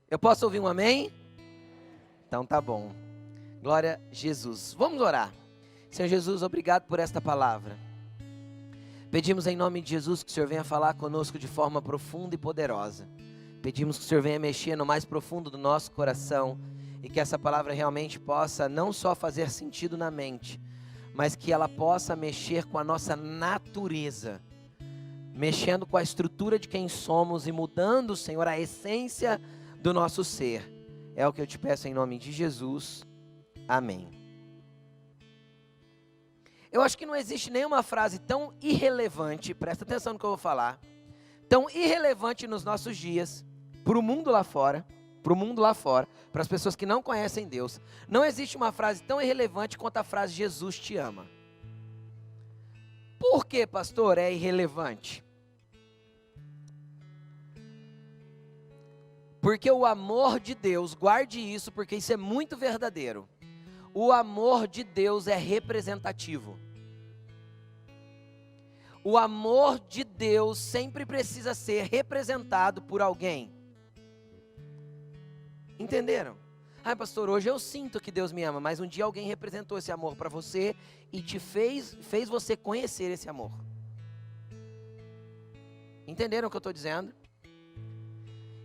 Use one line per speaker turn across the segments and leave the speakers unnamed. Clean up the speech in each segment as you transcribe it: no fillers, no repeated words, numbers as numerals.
Eu posso ouvir um amém? Então tá bom. Glória a Jesus. Vamos orar. Senhor Jesus, obrigado por esta palavra. Pedimos em nome de Jesus que o Senhor venha falar conosco de forma profunda e poderosa. Pedimos que o Senhor venha mexer no mais profundo do nosso coração e que essa palavra realmente possa não só fazer sentido na mente, mas que ela possa mexer com a nossa natureza, mexendo com a estrutura de quem somos e mudando, Senhor, a essência do nosso ser. É o que eu te peço em nome de Jesus. Amém. Eu acho que não existe nenhuma frase tão irrelevante, presta atenção no que eu vou falar, tão irrelevante nos nossos dias, para o mundo lá fora, para as pessoas que não conhecem Deus. Não existe uma frase tão irrelevante quanto a frase Jesus te ama. Por que, pastor, é irrelevante? Porque o amor de Deus, guarde isso, porque isso é muito verdadeiro. O amor de Deus é representativo. O amor de Deus sempre precisa ser representado por alguém. Entenderam? Ah, pastor, hoje eu sinto que Deus me ama, mas um dia alguém representou esse amor para você e te fez você conhecer esse amor. Entenderam o que eu estou dizendo?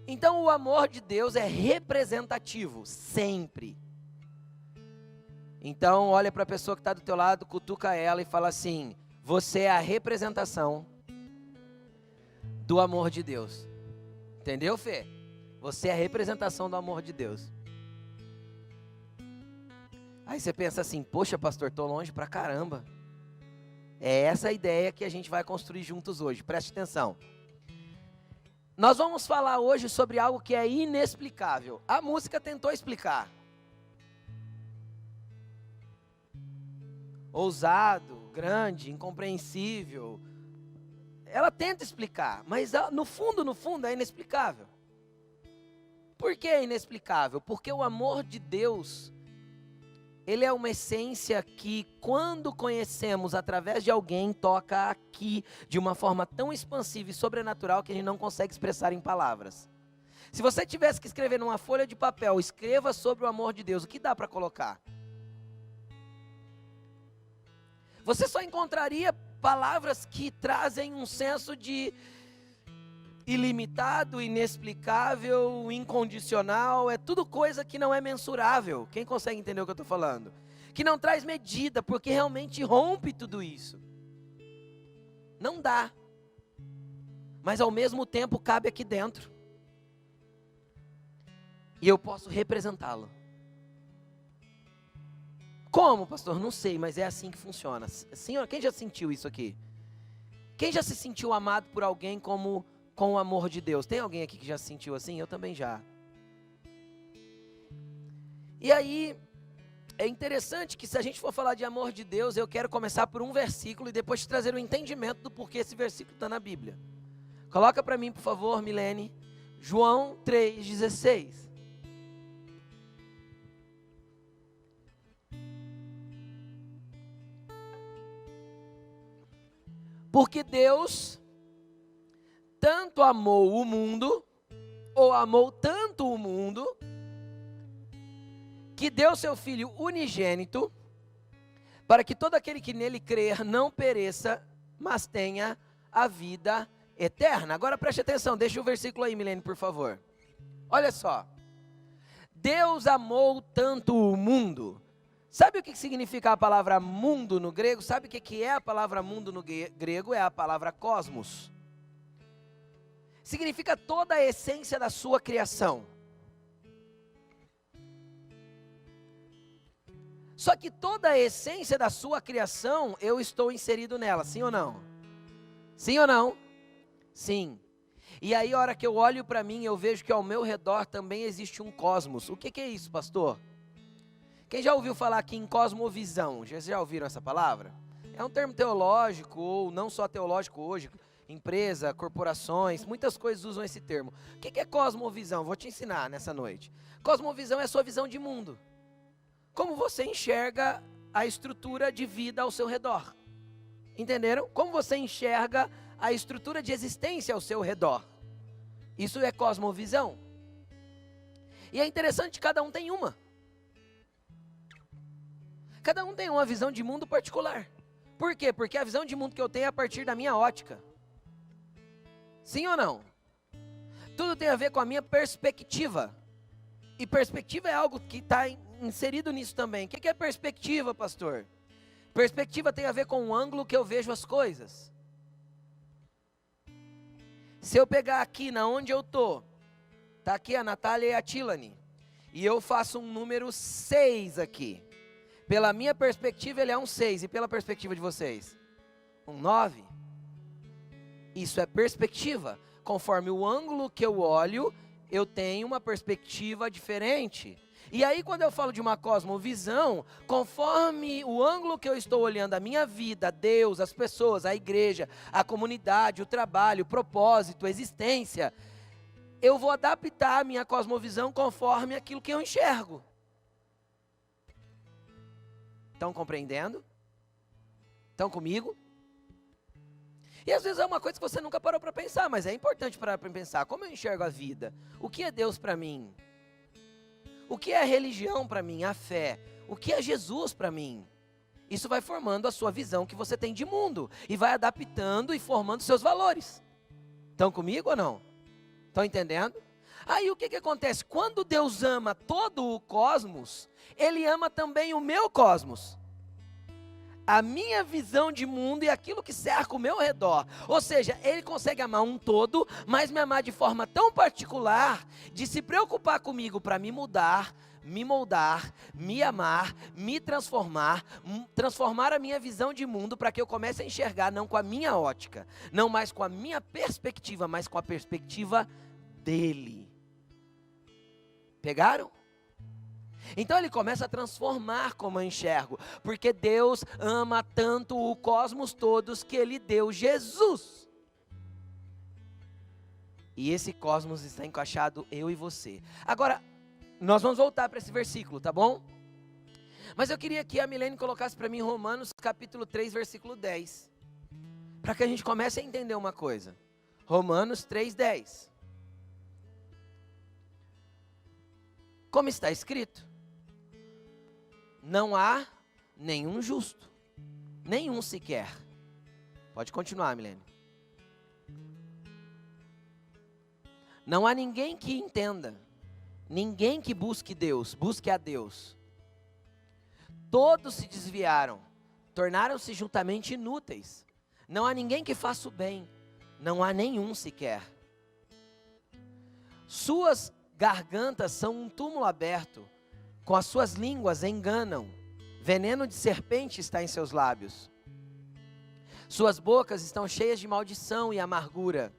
Então o amor de Deus é representativo, sempre. Então olha para a pessoa que está do teu lado, cutuca ela e fala assim: você é a representação do amor de Deus. Entendeu, Fê? Você é a representação do amor de Deus. Aí você pensa assim: poxa, pastor, estou longe pra caramba. É essa a ideia que a gente vai construir juntos hoje, preste atenção. Nós vamos falar hoje sobre algo que é inexplicável. A música tentou explicar. Ousado, grande, incompreensível. Ela tenta explicar, mas no fundo é inexplicável. Por que é inexplicável? Porque o amor de Deus, ele é uma essência que, quando conhecemos através de alguém, toca aqui de uma forma tão expansiva e sobrenatural que a gente não consegue expressar em palavras. Se você tivesse que escrever numa folha de papel, escreva sobre o amor de Deus, o que dá para colocar? Você só encontraria palavras que trazem um senso de ilimitado, inexplicável, incondicional. É tudo coisa que não é mensurável. Quem consegue entender o que eu estou falando? Que não traz medida, porque realmente rompe tudo isso. Não dá. Mas ao mesmo tempo cabe aqui dentro. E eu posso representá-lo. Como, pastor? Não sei, mas é assim que funciona. Senhor, quem já sentiu isso aqui? Quem já se sentiu amado por alguém com o amor de Deus? Tem alguém aqui que já se sentiu assim? Eu também já. E aí, é interessante que se a gente for falar de amor de Deus, eu quero começar por um versículo e depois te trazer o entendimento do porquê esse versículo está na Bíblia. Coloca para mim, por favor, Milene, João 3,16. Porque Deus tanto amou o mundo, ou amou tanto o mundo, que deu seu Filho unigênito, para que todo aquele que nele crer não pereça, mas tenha a vida eterna. Agora preste atenção, deixa o versículo aí, Milene, por favor. Olha só. Deus amou tanto o mundo. Sabe o que significa a palavra mundo no grego? Sabe o que é a palavra mundo no grego? É a palavra cosmos. Significa toda a essência da sua criação. Só que toda a essência da sua criação, eu estou inserido nela, sim ou não? Sim ou não? Sim. E aí a hora que eu olho para mim, eu vejo que ao meu redor também existe um cosmos. O que é isso, pastor? Quem já ouviu falar aqui em cosmovisão? Já ouviram essa palavra? É um termo teológico, ou não só teológico hoje, empresa, corporações, muitas coisas usam esse termo. O que é cosmovisão? Vou te ensinar nessa noite. Cosmovisão é a sua visão de mundo. Como você enxerga a estrutura de vida ao seu redor. Entenderam? Como você enxerga a estrutura de existência ao seu redor. Isso é cosmovisão. E é interessante, cada um tem uma. Cada um tem uma visão de mundo particular. Por quê? Porque a visão de mundo que eu tenho é a partir da minha ótica. Sim ou não? Tudo tem a ver com a minha perspectiva. E perspectiva é algo que está inserido nisso também. O que é perspectiva, pastor? Perspectiva tem a ver com o ângulo que eu vejo as coisas. Se eu pegar aqui, na onde eu estou, está aqui a Natália e a Tilane, e eu faço um número 6 aqui. Pela minha perspectiva, ele é um 6, e pela perspectiva de vocês? Um 9. Isso é perspectiva. Conforme o ângulo que eu olho, eu tenho uma perspectiva diferente. E aí, quando eu falo de uma cosmovisão, conforme o ângulo que eu estou olhando a minha vida, Deus, as pessoas, a igreja, a comunidade, o trabalho, o propósito, a existência, eu vou adaptar a minha cosmovisão conforme aquilo que eu enxergo. Estão compreendendo? Estão comigo? E às vezes é uma coisa que você nunca parou para pensar, mas é importante parar para pensar. Como eu enxergo a vida? O que é Deus para mim? O que é a religião para mim? A fé? O que é Jesus para mim? Isso vai formando a sua visão que você tem de mundo. E vai adaptando e formando seus valores. Estão comigo ou não? Estão entendendo? Aí o que acontece? Quando Deus ama todo o cosmos, Ele ama também o meu cosmos. A minha visão de mundo e aquilo que cerca o meu redor. Ou seja, Ele consegue amar um todo, mas me amar de forma tão particular, de se preocupar comigo para me mudar, me moldar, me amar, me transformar, transformar a minha visão de mundo para que eu comece a enxergar não com a minha ótica, não mais com a minha perspectiva, mas com a perspectiva dEle. Pegaram? Então ele começa a transformar como eu enxergo, porque Deus ama tanto o cosmos todos que Ele deu Jesus. E esse cosmos está encaixado eu e você. Agora, nós vamos voltar para esse versículo, tá bom? Mas eu queria que a Milene colocasse para mim Romanos capítulo 3, versículo 10. Para que a gente comece a entender uma coisa. Romanos 3, 10. Como está escrito? Não há nenhum justo, nenhum sequer. Pode continuar, Milene. Não há ninguém que entenda, ninguém que busque Deus, busque a Deus. Todos se desviaram, tornaram-se juntamente inúteis. Não há ninguém que faça o bem, não há nenhum sequer. Suas gargantas são um túmulo aberto, com as suas línguas enganam, veneno de serpente está em seus lábios. Suas bocas estão cheias de maldição e amargura.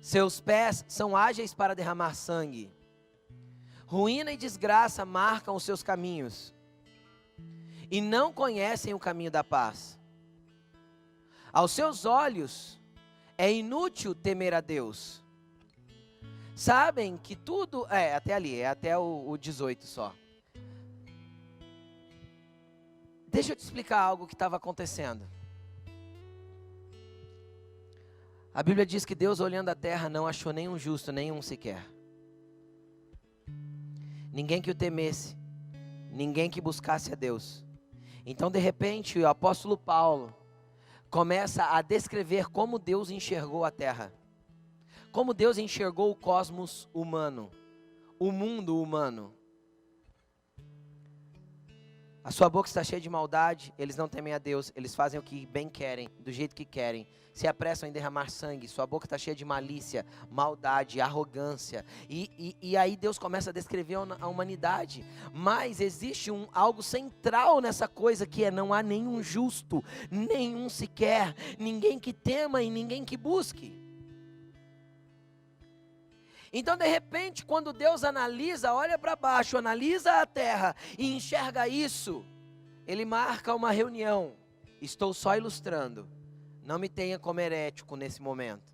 Seus pés são ágeis para derramar sangue. Ruína e desgraça marcam os seus caminhos, e não conhecem o caminho da paz. Aos seus olhos é inútil temer a Deus. Sabem que tudo... até ali, até o 18 só. Deixa eu te explicar algo que estava acontecendo. A Bíblia diz que Deus, olhando a terra, não achou nenhum justo, nenhum sequer. Ninguém que o temesse, ninguém que buscasse a Deus. Então, de repente, o apóstolo Paulo começa a descrever como Deus enxergou a terra. Como Deus enxergou o cosmos humano, o mundo humano. A sua boca está cheia de maldade, eles não temem a Deus, eles fazem o que bem querem, do jeito que querem, se apressam em derramar sangue, sua boca está cheia de malícia, maldade, arrogância, e aí Deus começa a descrever a humanidade, mas existe algo central nessa coisa que é: não há nenhum justo, nenhum sequer, ninguém que tema e ninguém que busque. Então, de repente, quando Deus analisa, olha para baixo, analisa a terra e enxerga isso, Ele marca uma reunião. Estou só ilustrando, não me tenha como herético nesse momento.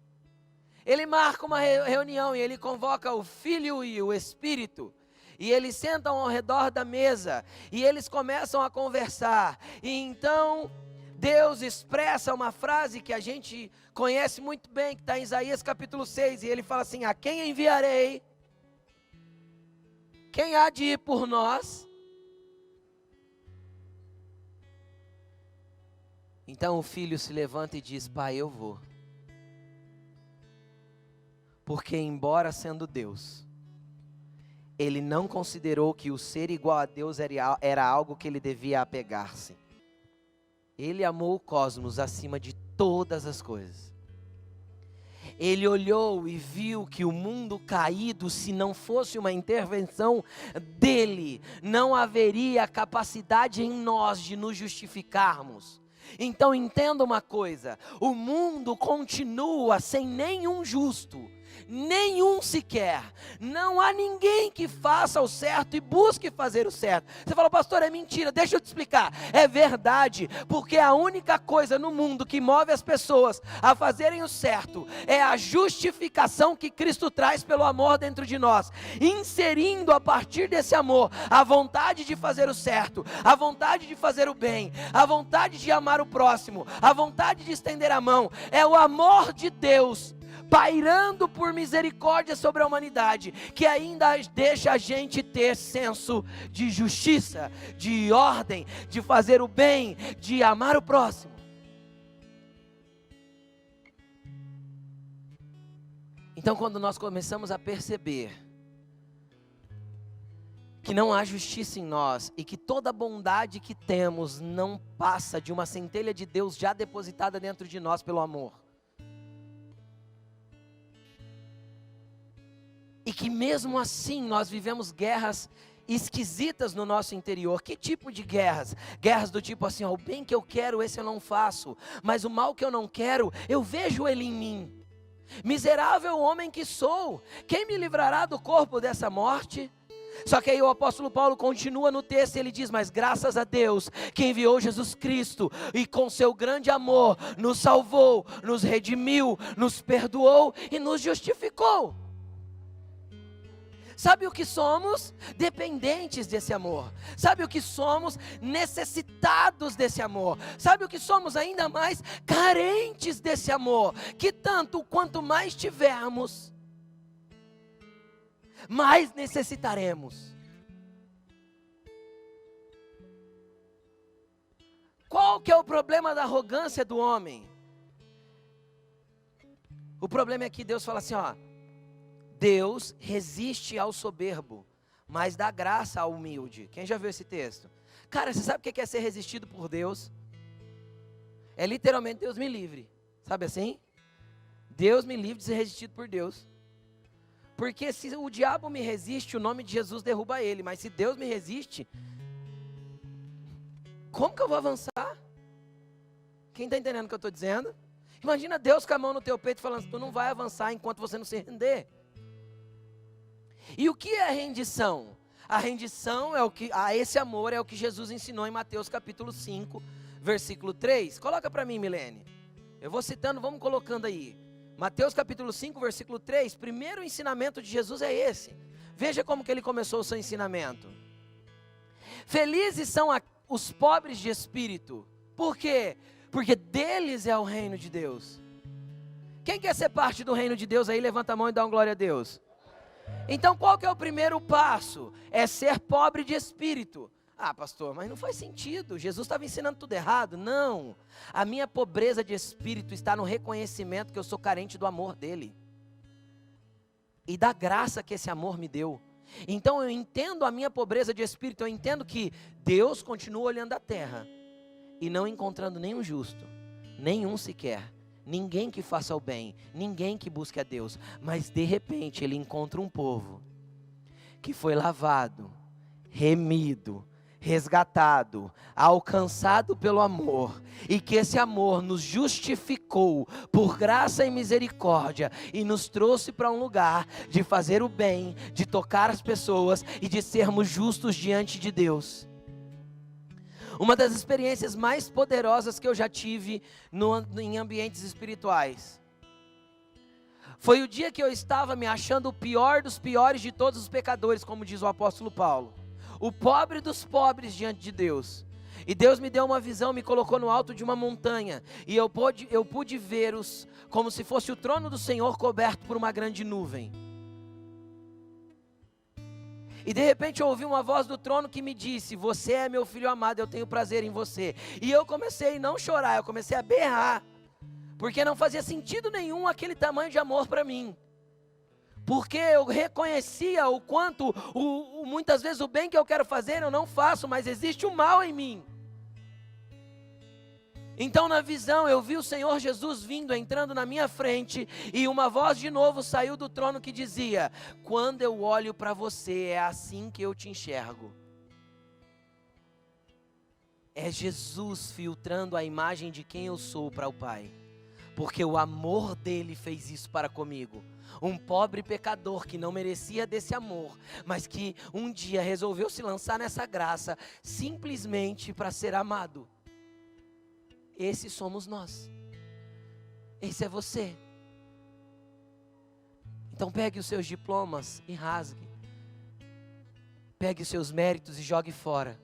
Ele marca uma reunião e Ele convoca o Filho e o Espírito, e eles sentam ao redor da mesa, e eles começam a conversar, e então Deus expressa uma frase que a gente conhece muito bem, que está em Isaías capítulo 6, e Ele fala assim: a quem enviarei? quem há de ir por nós? Então o filho se levanta e diz: Pai, eu vou. Porque embora sendo Deus, ele não considerou que o ser igual a Deus era algo que ele devia apegar-se. Ele amou o cosmos acima de todas as coisas. Ele olhou e viu que o mundo caído, se não fosse uma intervenção dele, não haveria capacidade em nós de nos justificarmos. Então entenda uma coisa: o mundo continua sem nenhum justo, nenhum sequer. Não há ninguém que faça o certo e busque fazer o certo. Você fala: pastor, é mentira. Deixa eu te explicar. É verdade, porque a única coisa no mundo que move as pessoas a fazerem o certo é a justificação que Cristo traz pelo amor dentro de nós, inserindo a partir desse amor a vontade de fazer o certo, a vontade de fazer o bem, a vontade de amar o próximo, a vontade de estender a mão. É o amor de Deus pairando por misericórdia sobre a humanidade, que ainda deixa a gente ter senso de justiça, de ordem, de fazer o bem, de amar o próximo. Então, quando nós começamos a perceber que não há justiça em nós e que toda bondade que temos não passa de uma centelha de Deus já depositada dentro de nós pelo amor, e que mesmo assim nós vivemos guerras esquisitas no nosso interior. Que tipo de guerras? Guerras do tipo assim: ó, o bem que eu quero, esse eu não faço, mas o mal que eu não quero, eu vejo ele em mim. Miserável homem que sou, quem me livrará do corpo dessa morte? Só que aí o apóstolo Paulo continua no texto e ele diz: mas graças a Deus que enviou Jesus Cristo e com seu grande amor nos salvou, nos redimiu, nos perdoou e nos justificou. Sabe o que somos? Dependentes desse amor. Sabe o que somos? Necessitados desse amor. Sabe o que somos? Ainda mais carentes desse amor, que tanto quanto mais tivermos, mais necessitaremos. Qual que é o problema da arrogância do homem? O problema é que Deus fala assim, ó: Deus resiste ao soberbo, mas dá graça ao humilde. Quem já viu esse texto? Cara, você sabe o que é ser resistido por Deus? É literalmente Deus me livre. Sabe assim? Deus me livre de ser resistido por Deus. Porque se o diabo me resiste, o nome de Jesus derruba ele. Mas se Deus me resiste, como que eu vou avançar? Quem está entendendo o que eu estou dizendo? Imagina Deus com a mão no teu peito falando: tu não vai avançar enquanto você não se render. E o que é a rendição? A rendição é o que, esse amor é o que Jesus ensinou em Mateus capítulo 5, versículo 3. Coloca para mim, Milene. Eu vou citando, vamos colocando aí. Mateus capítulo 5, versículo 3. Primeiro ensinamento de Jesus é esse. Veja como que ele começou o seu ensinamento. Felizes são os pobres de espírito. Por quê? Porque deles é o reino de Deus. Quem quer ser parte do reino de Deus aí, levanta a mão e dá uma glória a Deus. Então qual que é o primeiro passo? É ser pobre de espírito. Ah, pastor, mas não faz sentido, Jesus estava ensinando tudo errado. Não, a minha pobreza de espírito está no reconhecimento que eu sou carente do amor dele e da graça que esse amor me deu. Então eu entendo a minha pobreza de espírito, eu entendo que Deus continua olhando a terra e não encontrando nenhum justo, nenhum sequer, ninguém que faça o bem, ninguém que busque a Deus. Mas de repente ele encontra um povo que foi lavado, remido, resgatado, alcançado pelo amor, e que esse amor nos justificou por graça e misericórdia e nos trouxe para um lugar de fazer o bem, de tocar as pessoas e de sermos justos diante de Deus. Uma das experiências mais poderosas que eu já tive em ambientes espirituais foi o dia que eu estava me achando o pior dos piores de todos os pecadores, como diz o apóstolo Paulo, o pobre dos pobres diante de Deus. E Deus me deu uma visão, me colocou no alto de uma montanha, e eu pude ver-os como se fosse o trono do Senhor coberto por uma grande nuvem. E de repente eu ouvi uma voz do trono que me disse: você é meu filho amado, eu tenho prazer em você. E eu comecei a não chorar, eu comecei a berrar, porque não fazia sentido nenhum aquele tamanho de amor para mim. Porque eu reconhecia o quanto, muitas vezes o bem que eu quero fazer eu não faço, mas existe o mal em mim. Então na visão eu vi o Senhor Jesus vindo, entrando na minha frente, e uma voz de novo saiu do trono que dizia: quando eu olho para você, é assim que eu te enxergo. É Jesus filtrando a imagem de quem eu sou para o Pai, porque o amor dele fez isso para comigo. Um pobre pecador que não merecia desse amor, mas que um dia resolveu se lançar nessa graça, simplesmente para ser amado. Esse somos nós. Esse é você. Então pegue os seus diplomas e rasgue. Pegue os seus méritos e jogue fora.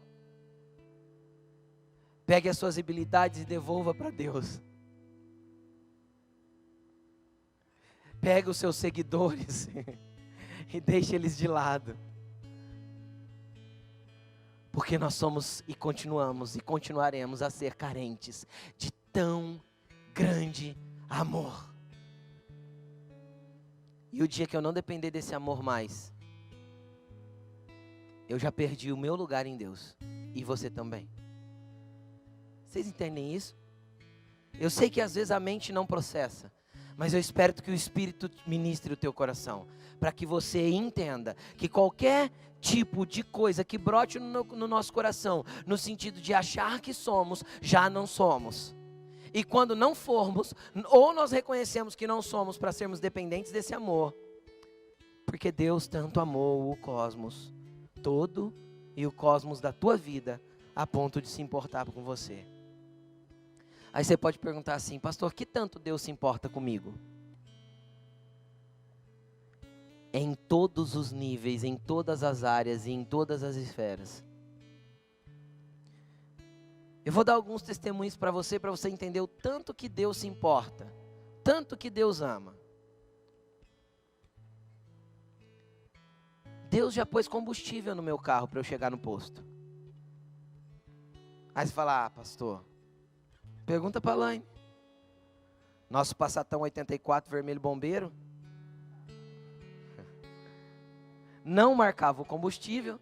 Pegue as suas habilidades e devolva para Deus. Pegue os seus seguidores e deixe eles de lado. Porque nós somos e continuamos e continuaremos a ser carentes de tão grande amor. E o dia que eu não depender desse amor mais, eu já perdi o meu lugar em Deus. E você também. Vocês entendem isso? Eu sei que às vezes a mente não processa, mas eu espero que o Espírito ministre o teu coração, para que você entenda que qualquer tipo de coisa que brote no nosso coração, no sentido de achar que somos, já não somos. E quando não formos, ou nós reconhecemos que não somos para sermos dependentes desse amor, porque Deus tanto amou o cosmos todo e o cosmos da tua vida, a ponto de se importar com você. Aí você pode perguntar assim: pastor, que tanto Deus se importa comigo? Em todos os níveis, em todas as áreas e em todas as esferas. Eu vou dar alguns testemunhos para você entender o tanto que Deus se importa, tanto que Deus ama. Deus já pôs combustível no meu carro para eu chegar no posto. Aí você fala: ah, pastor, pergunta para a Laine. Nosso Passatão 84 vermelho bombeiro não marcava o combustível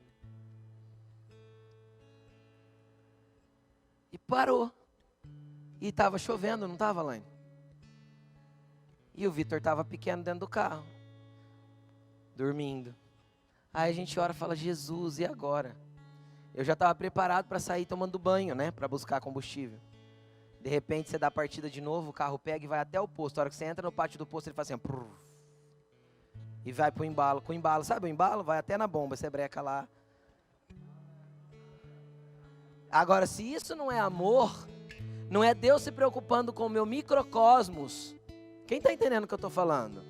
e parou. E estava chovendo, não estava, Laine? E o Vitor estava pequeno dentro do carro, dormindo. Aí a gente ora e fala: Jesus, e agora? Eu já estava preparado para sair tomando banho, né? Para buscar combustível. De repente você dá a partida de novo, o carro pega e vai até o posto. A hora que você entra no pátio do posto, ele faz assim, prrr, e vai pro embalo. Com o embalo, sabe o embalo? Vai até na bomba, você breca lá. Agora, se isso não é amor, não é Deus se preocupando com o meu microcosmos. Quem está entendendo o que eu estou falando?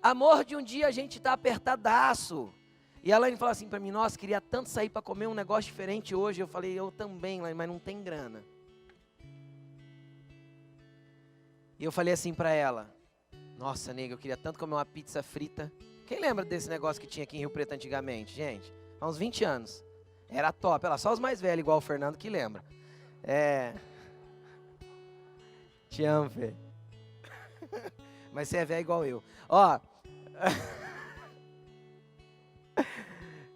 Amor de um dia a gente está apertadaço. E a Laine falou assim para mim: nossa, queria tanto sair para comer um negócio diferente hoje. Eu falei: eu também, Laine, mas não tem grana. E eu falei assim para ela: nossa, nega, eu queria tanto comer uma pizza frita. Quem lembra desse negócio que tinha aqui em Rio Preto antigamente? Gente, há uns 20 anos. Era top. Olha lá, só os mais velhos, igual o Fernando, que lembra. Te amo, Fê. Mas você é velho igual eu. Ó.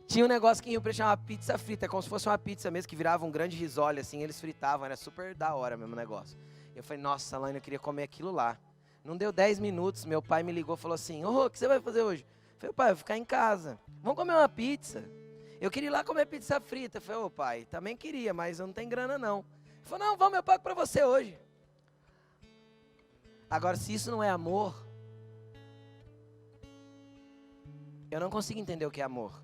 Tinha um negócio que em Rio Preto chamava pizza frita, como se fosse uma pizza mesmo, que virava um grande risole, assim, eles fritavam, era super da hora mesmo o negócio. Eu falei: nossa, Laine, eu queria comer aquilo lá. Não deu 10 minutos, meu pai me ligou e falou assim: ô, o que você vai fazer hoje? Eu falei: pai, eu vou ficar em casa. Vamos comer uma pizza. Eu queria ir lá comer pizza frita. Eu falei: ô pai, também queria, mas eu não tenho grana não. Ele falou: não, vamos, eu pago pra você hoje. Agora, se isso não é amor, eu não consigo entender o que é amor.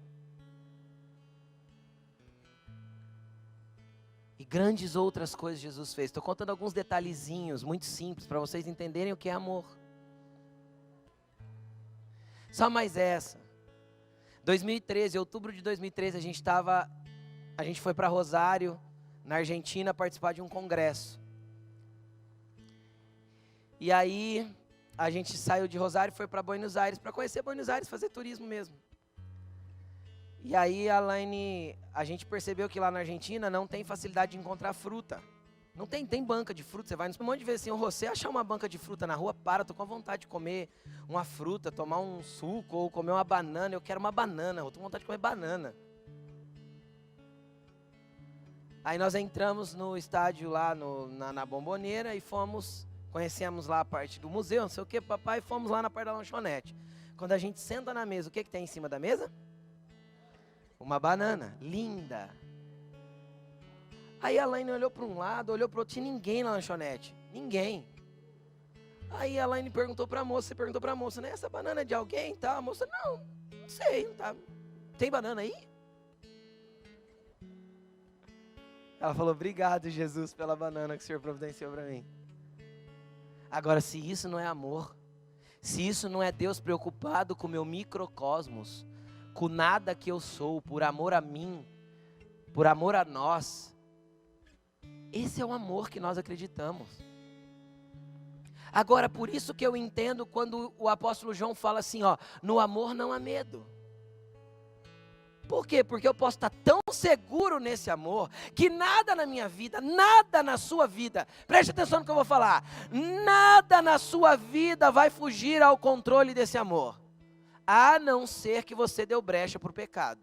E grandes outras coisas Jesus fez. Estou contando alguns detalhezinhos muito simples para vocês entenderem o que é amor. Só mais essa. 2013, outubro de 2013, a gente foi para Rosário, na Argentina, participar de um congresso. E aí, a gente saiu de Rosário e foi para Buenos Aires, para conhecer Buenos Aires, fazer turismo mesmo. E aí a gente percebeu que lá na Argentina não tem facilidade de encontrar fruta. Não tem banca de fruta, você vai um monte de vezes assim, você achar uma banca de fruta na rua, tô com vontade de comer uma fruta, tomar um suco ou comer uma banana, eu quero uma banana, eu tô com vontade de comer banana. Aí nós entramos no estádio lá na Bombonera e conhecemos lá a parte do museu, não sei o que, papai, e fomos lá na parte da lanchonete. Quando a gente senta na mesa, o que tem em cima da mesa? Uma banana, linda. Aí a Laine olhou para um lado, olhou para o outro, tinha ninguém na lanchonete, ninguém. Aí a Laine perguntou para a moça, né, essa banana é de alguém? Tá? A moça, não sei, não tá. Tem banana aí? Ela falou, obrigado, Jesus, pela banana que o Senhor providenciou para mim. Agora, se isso não é amor, se isso não é Deus preocupado com o meu microcosmos, com nada que eu sou, por amor a mim, por amor a nós, esse é o amor que nós acreditamos. Agora, por isso que eu entendo quando o apóstolo João fala assim, no amor não há medo. Por quê? Porque eu posso estar tão seguro nesse amor, que nada na minha vida, nada na sua vida, preste atenção no que eu vou falar, nada na sua vida vai fugir ao controle desse amor, a não ser que você deu brecha para o pecado.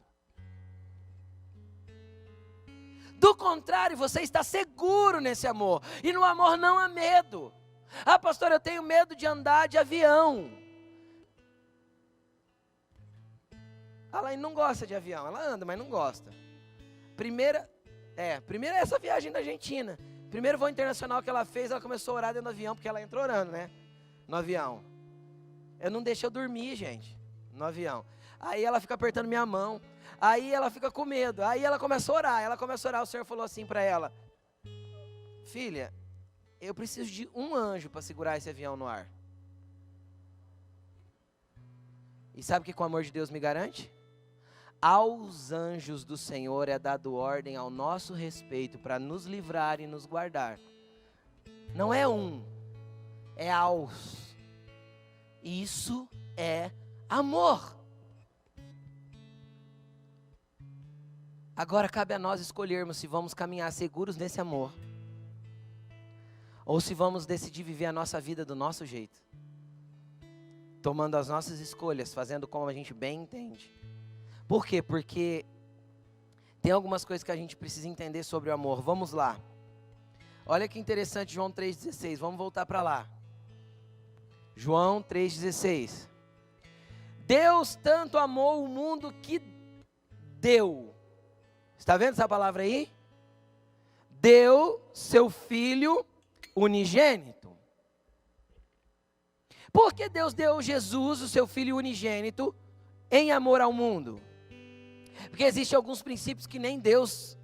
Do contrário, você está seguro nesse amor, e no amor não há medo. Ah, pastor, eu tenho medo de andar de avião. Ela não gosta de avião, ela anda, mas não gosta. Primeira é essa viagem da Argentina. Primeiro voo internacional que ela fez, ela começou a orar dentro do avião, porque ela entrou orando, né? No avião. Eu não deixo eu dormir, gente, no avião. Aí ela fica apertando minha mão, aí ela fica com medo, aí ela começa a orar, o Senhor falou assim para ela, filha, eu preciso de um anjo para segurar esse avião no ar. E sabe o que o amor de Deus me garante? Aos anjos do Senhor é dado ordem ao nosso respeito para nos livrar e nos guardar. Não é é aos. Isso é amor. Agora cabe a nós escolhermos se vamos caminhar seguros nesse amor, ou se vamos decidir viver a nossa vida do nosso jeito, tomando as nossas escolhas, fazendo como a gente bem entende. Por quê? Porque tem algumas coisas que a gente precisa entender sobre o amor. Vamos lá. Olha que interessante, João 3,16. Vamos voltar para lá. João 3,16. Deus tanto amou o mundo que deu. Está vendo essa palavra aí? Deu seu Filho unigênito. Por que Deus deu Jesus, o seu Filho unigênito, em amor ao mundo? Porque existem alguns princípios que nem Deus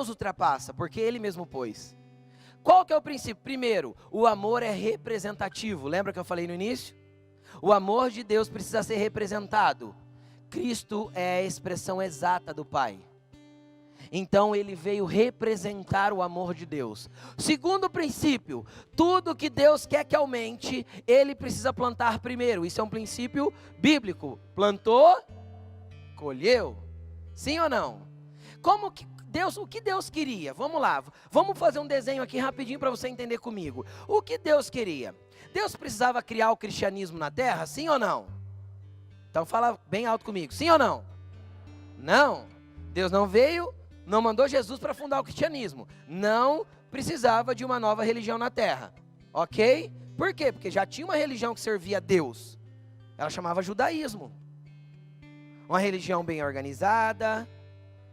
ultrapassa, porque Ele mesmo pôs. Qual que é o princípio? Primeiro, o amor é representativo. Lembra que eu falei no início? O amor de Deus precisa ser representado. Cristo é a expressão exata do Pai. Então Ele veio representar o amor de Deus. Segundo princípio, tudo que Deus quer que aumente, Ele precisa plantar primeiro. Isso é um princípio bíblico. Plantou, colheu. Sim ou não? O que Deus queria? Vamos lá, vamos fazer um desenho aqui rapidinho para você entender comigo. O que Deus queria? Deus precisava criar o cristianismo na terra, sim ou não? Então fala bem alto comigo, sim ou não? Não. Deus não veio, não mandou Jesus para fundar o cristianismo. Não precisava de uma nova religião na terra. Ok? Por quê? Porque já tinha uma religião que servia a Deus. Ela chamava judaísmo. Uma religião bem organizada,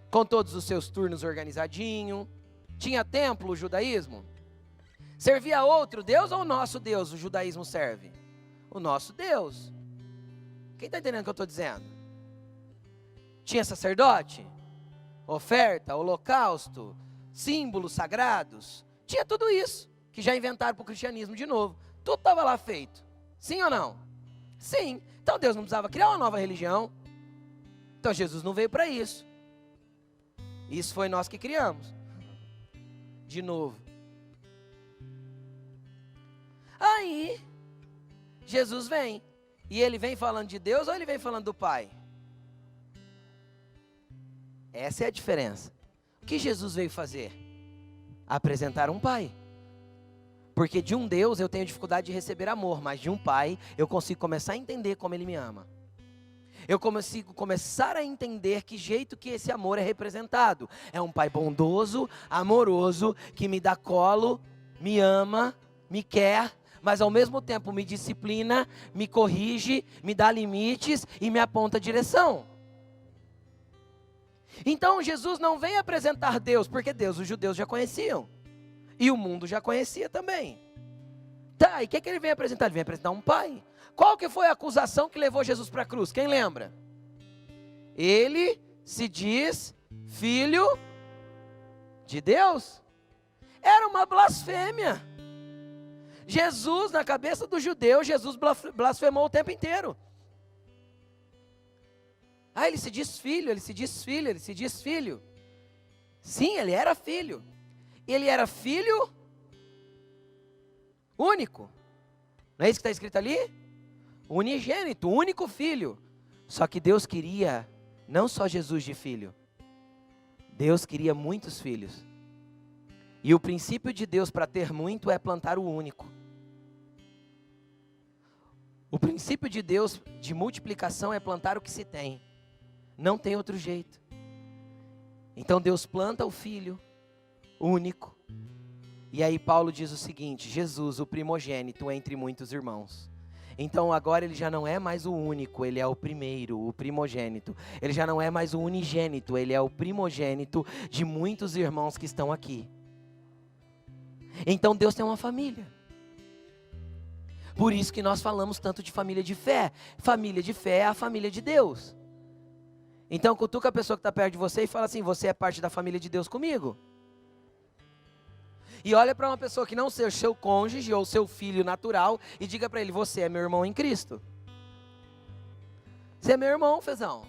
com todos os seus turnos organizadinho. Tinha templo o judaísmo? Servia a outro Deus ou o nosso Deus o judaísmo serve? O nosso Deus. Quem está entendendo o que eu estou dizendo? Tinha sacerdote, oferta, holocausto, símbolos sagrados. Tinha tudo isso, que já inventaram para o cristianismo de novo. Tudo estava lá feito. Sim ou não? Sim. Então Deus não precisava criar uma nova religião. Então Jesus não veio para isso. Isso foi nós que criamos. De novo. Aí, Jesus vem. E ele vem falando de Deus ou ele vem falando do Pai? Essa é a diferença. O que Jesus veio fazer? Apresentar um Pai. Porque de um Deus eu tenho dificuldade de receber amor, mas de um Pai eu consigo começar a entender como Ele me ama. Eu consigo começar a entender que jeito que esse amor é representado. É um Pai bondoso, amoroso, que me dá colo, me ama, me quer, mas ao mesmo tempo me disciplina, me corrige, me dá limites e me aponta a direção. Então Jesus não vem apresentar Deus, porque Deus os judeus já conheciam. E o mundo já conhecia também. Tá, e o que ele vem apresentar? Ele vem apresentar um Pai. Qual que foi a acusação que levou Jesus para a cruz? Quem lembra? Ele se diz filho de Deus. Era uma blasfêmia. Jesus, na cabeça do judeu, Jesus blasfemou o tempo inteiro. Ah, ele se diz filho, ele se diz filho, ele se diz filho. Sim, ele era filho. Ele era filho único. Não é isso que está escrito ali? Unigênito, único filho. Só que Deus queria não só Jesus de filho. Deus queria muitos filhos. E o princípio de Deus para ter muito é plantar o único. O princípio de Deus de multiplicação é plantar o que se tem. Não tem outro jeito. Então Deus planta o filho único. E aí Paulo diz o seguinte: Jesus, o primogênito entre muitos irmãos. Então agora ele já não é mais o único, ele é o primeiro, o primogênito. Ele já não é mais o unigênito, ele é o primogênito de muitos irmãos que estão aqui. Então Deus tem uma família. Por isso que nós falamos tanto de família de fé. Família de fé é a família de Deus. Então cutuca a pessoa que está perto de você e fala assim: você é parte da família de Deus comigo? E olha para uma pessoa que não seja seu cônjuge ou seu filho natural e diga para ele: você é meu irmão em Cristo. Você é meu irmão, Fezão.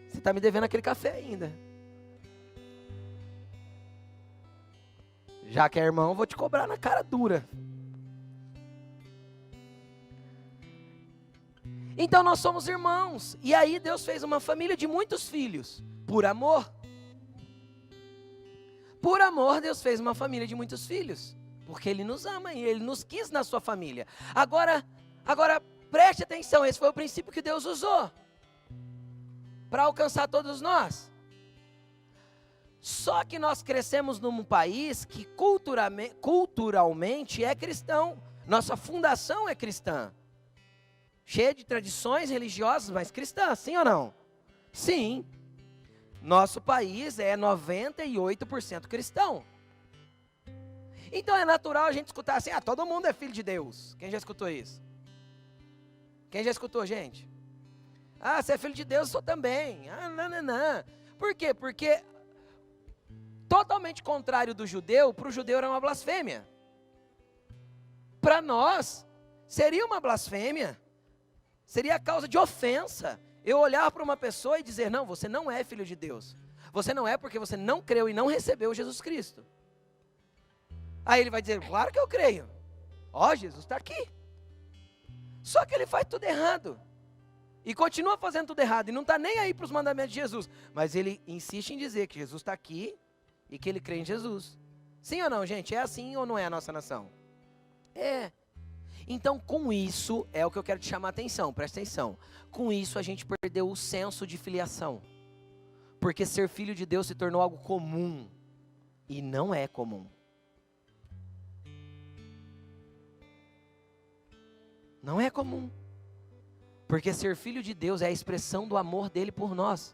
Você está me devendo aquele café ainda. Já que é irmão, vou te cobrar na cara dura. Então nós somos irmãos. E aí Deus fez uma família de muitos filhos. Por amor. Por amor, Deus fez uma família de muitos filhos. Porque Ele nos ama e Ele nos quis na sua família. Agora preste atenção, esse foi o princípio que Deus usou para alcançar todos nós. Só que nós crescemos num país que culturalmente é cristão. Nossa fundação é cristã. Cheia de tradições religiosas, mas cristã, sim ou não? Sim. Nosso país é 98% cristão. Então é natural a gente escutar assim: todo mundo é filho de Deus. Quem já escutou isso? Quem já escutou, gente? Você é filho de Deus, eu sou também. Não. Por quê? Porque totalmente contrário do judeu, para o judeu era uma blasfêmia. Para nós, seria uma blasfêmia. Seria a causa de ofensa. Eu olhar para uma pessoa e dizer: não, você não é filho de Deus. Você não é porque você não creu e não recebeu Jesus Cristo. Aí ele vai dizer: claro que eu creio. Jesus está aqui. Só que ele faz tudo errado. E continua fazendo tudo errado. E não está nem aí para os mandamentos de Jesus. Mas ele insiste em dizer que Jesus está aqui e que ele crê em Jesus. Sim ou não, gente? É assim ou não é a nossa nação? É. Então, com isso, é o que eu quero te chamar a atenção, presta atenção. Com isso, a gente perdeu o senso de filiação. Porque ser filho de Deus se tornou algo comum. E não é comum. Não é comum. Porque ser filho de Deus é a expressão do amor dele por nós.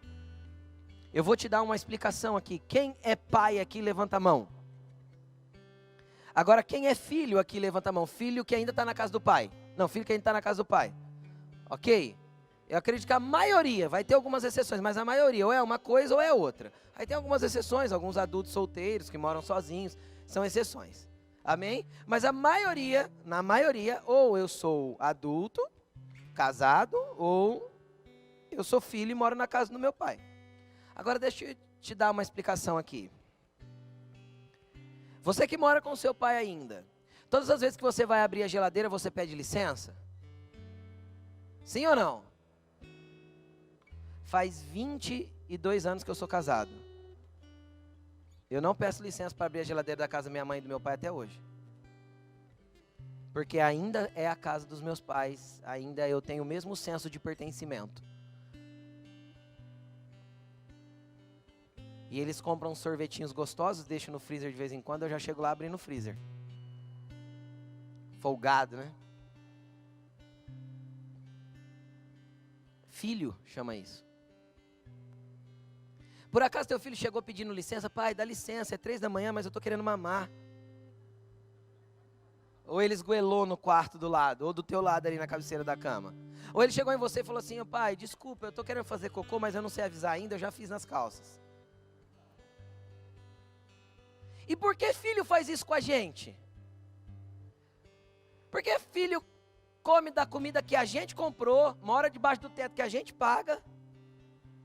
Eu vou te dar uma explicação aqui. Quem é pai aqui, levanta a mão. Agora, quem é filho aqui, levanta a mão. Filho que ainda está na casa do pai. Não, filho que ainda está na casa do pai. Ok? Eu acredito que a maioria, vai ter algumas exceções, mas a maioria ou é uma coisa ou é outra. Aí tem algumas exceções, alguns adultos solteiros que moram sozinhos, são exceções. Amém? Mas a maioria, na maioria, ou eu sou adulto, casado, ou eu sou filho e moro na casa do meu pai. Agora deixa eu te dar uma explicação aqui. Você que mora com seu pai ainda, Todas as vezes que você vai abrir a geladeira, você pede licença? Sim ou não? Faz 22 anos que eu sou casado. Eu não peço licença para abrir a geladeira da casa da minha mãe e do meu pai até hoje. Porque ainda é a casa dos meus pais, ainda eu tenho o mesmo senso de pertencimento. E eles compram sorvetinhos gostosos, deixam no freezer de vez em quando, eu já chego lá abrindo o freezer. Folgado, né? Filho chama isso. Por acaso teu filho chegou pedindo licença? Pai, dá licença, é 3 da manhã, mas eu estou querendo mamar. Ou ele esgoelou no quarto do lado, ou do teu lado ali na cabeceira da cama. Ou ele chegou em você e falou assim, pai, desculpa, eu estou querendo fazer cocô, mas eu não sei avisar ainda, eu já fiz nas calças. E por que filho faz isso com a gente? Porque filho come da comida que a gente comprou, mora debaixo do teto que a gente paga,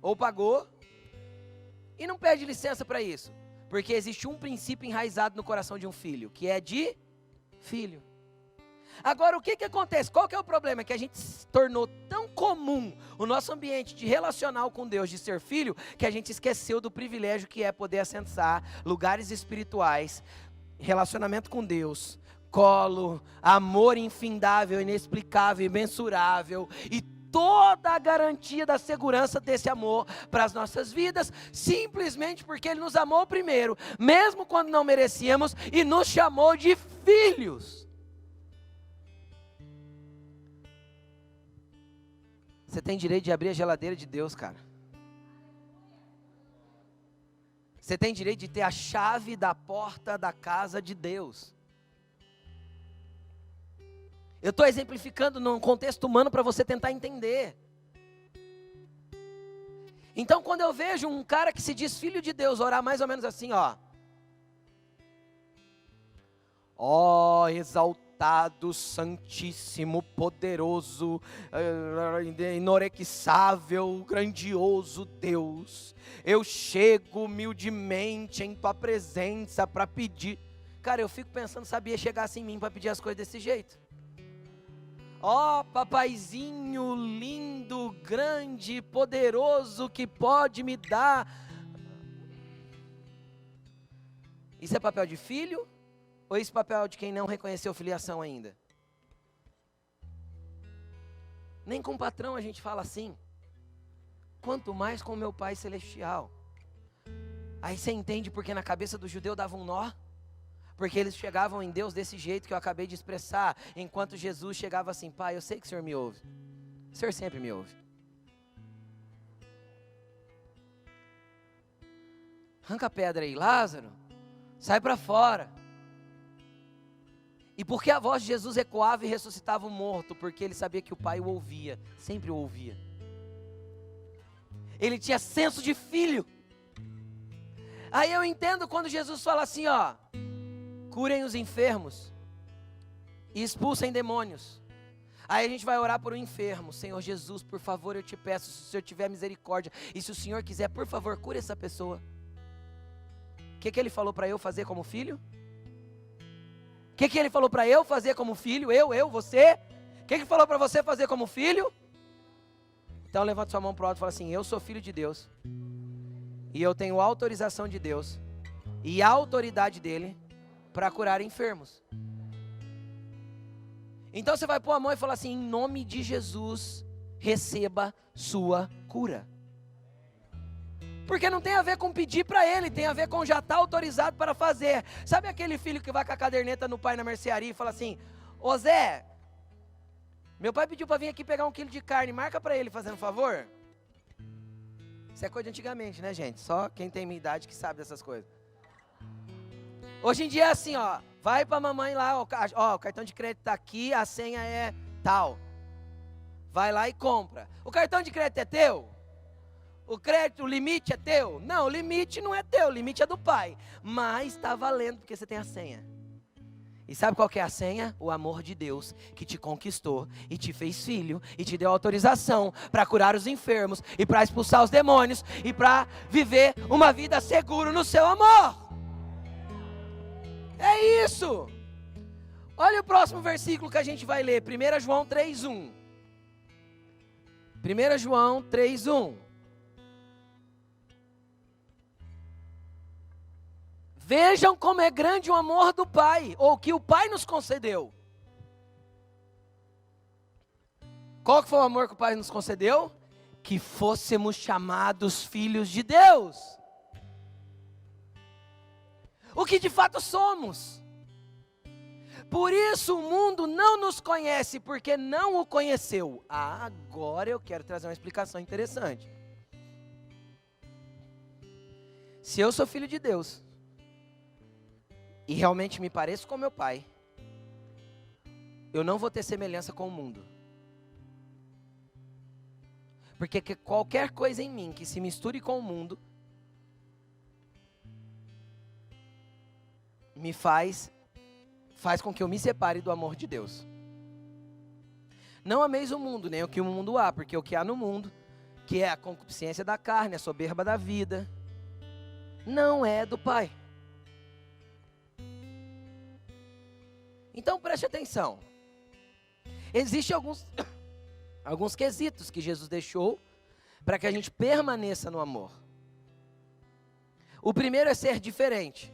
ou pagou, e não pede licença para isso. Porque existe um princípio enraizado no coração de um filho, que é de filho. Agora, o que acontece? Qual que é o problema? É que a gente se tornou tão comum o nosso ambiente de relacional com Deus, de ser filho, que a gente esqueceu do privilégio que é poder acessar lugares espirituais, relacionamento com Deus, colo, amor infindável, inexplicável, imensurável, e toda a garantia da segurança desse amor para as nossas vidas, simplesmente porque Ele nos amou primeiro, mesmo quando não merecíamos, e nos chamou de filhos. Você tem direito de abrir a geladeira de Deus, cara. Você tem direito de ter a chave da porta da casa de Deus. Eu estou exemplificando num contexto humano para você tentar entender. Então, quando eu vejo um cara que se diz filho de Deus orar mais ou menos assim, ó, exaltado, santíssimo, poderoso, inexaurível, grandioso Deus, eu chego humildemente em tua presença para pedir. Cara, eu fico pensando, sabia chegar assim em mim para pedir as coisas desse jeito. Ó, papaizinho lindo, grande, poderoso, que pode me dar. Isso é papel de filho? Ou isso é papel de quem não reconheceu filiação ainda? Nem com o patrão a gente fala assim. Quanto mais com meu Pai Celestial. Aí você entende porque na cabeça do judeu dava um nó? Porque eles chegavam em Deus desse jeito que eu acabei de expressar, enquanto Jesus chegava assim, Pai, eu sei que o Senhor me ouve. O Senhor sempre me ouve. Arranca a pedra aí, Lázaro, sai para fora. E por que a voz de Jesus ecoava e ressuscitava o morto? Porque ele sabia que o Pai o ouvia, sempre o ouvia. Ele tinha senso de filho. Aí eu entendo quando Jesus fala assim, curem os enfermos e expulsem demônios. Aí a gente vai orar por um enfermo. Senhor Jesus, por favor, eu te peço, se o Senhor tiver misericórdia, e se o Senhor quiser, por favor, cure essa pessoa. O que Ele falou para eu fazer como filho? O que Ele falou para eu fazer como filho? Você? O que Ele falou para você fazer como filho? Então levanta sua mão para o alto e fala assim, eu sou filho de Deus, e eu tenho autorização de Deus, e a autoridade dEle, para curar enfermos. Então você vai pôr a mão e falar assim, em nome de Jesus, receba sua cura. Porque não tem a ver com pedir para Ele, tem a ver com já estar autorizado para fazer. Sabe aquele filho que vai com a caderneta no pai na mercearia e fala assim, ô Zé, meu pai pediu para vir aqui pegar 1 quilo de carne, marca para ele fazendo favor? Isso é coisa de antigamente, né, gente? Só quem tem minha idade que sabe dessas coisas. Hoje em dia é assim, vai pra mamãe lá, o cartão de crédito tá aqui, a senha é tal. Vai lá e compra. O cartão de crédito é teu? O limite é teu? Não, o limite não é teu, o limite é do pai. Mas está valendo porque você tem a senha. E sabe qual que é a senha? O amor de Deus que te conquistou e te fez filho e te deu autorização para curar os enfermos e para expulsar os demônios e para viver uma vida segura no seu amor. É isso. Olha o próximo versículo que a gente vai ler, 1 João 3:1. 1 João 3:1. Vejam como é grande o amor do Pai, ou que o Pai nos concedeu. Qual que foi o amor que o Pai nos concedeu? Que fôssemos chamados filhos de Deus. O que de fato somos. Por isso o mundo não nos conhece, porque não o conheceu. Agora eu quero trazer uma explicação interessante. Se eu sou filho de Deus, e realmente me pareço com meu Pai, eu não vou ter semelhança com o mundo. Porque qualquer coisa em mim que se misture com o mundo, faz com que eu me separe do amor de Deus. Não ameis o mundo, nem o que o mundo há, porque o que há no mundo, que é a concupiscência da carne, a soberba da vida, não é do Pai. Então preste atenção. Existem alguns quesitos que Jesus deixou para que a gente permaneça no amor. O primeiro é ser diferente.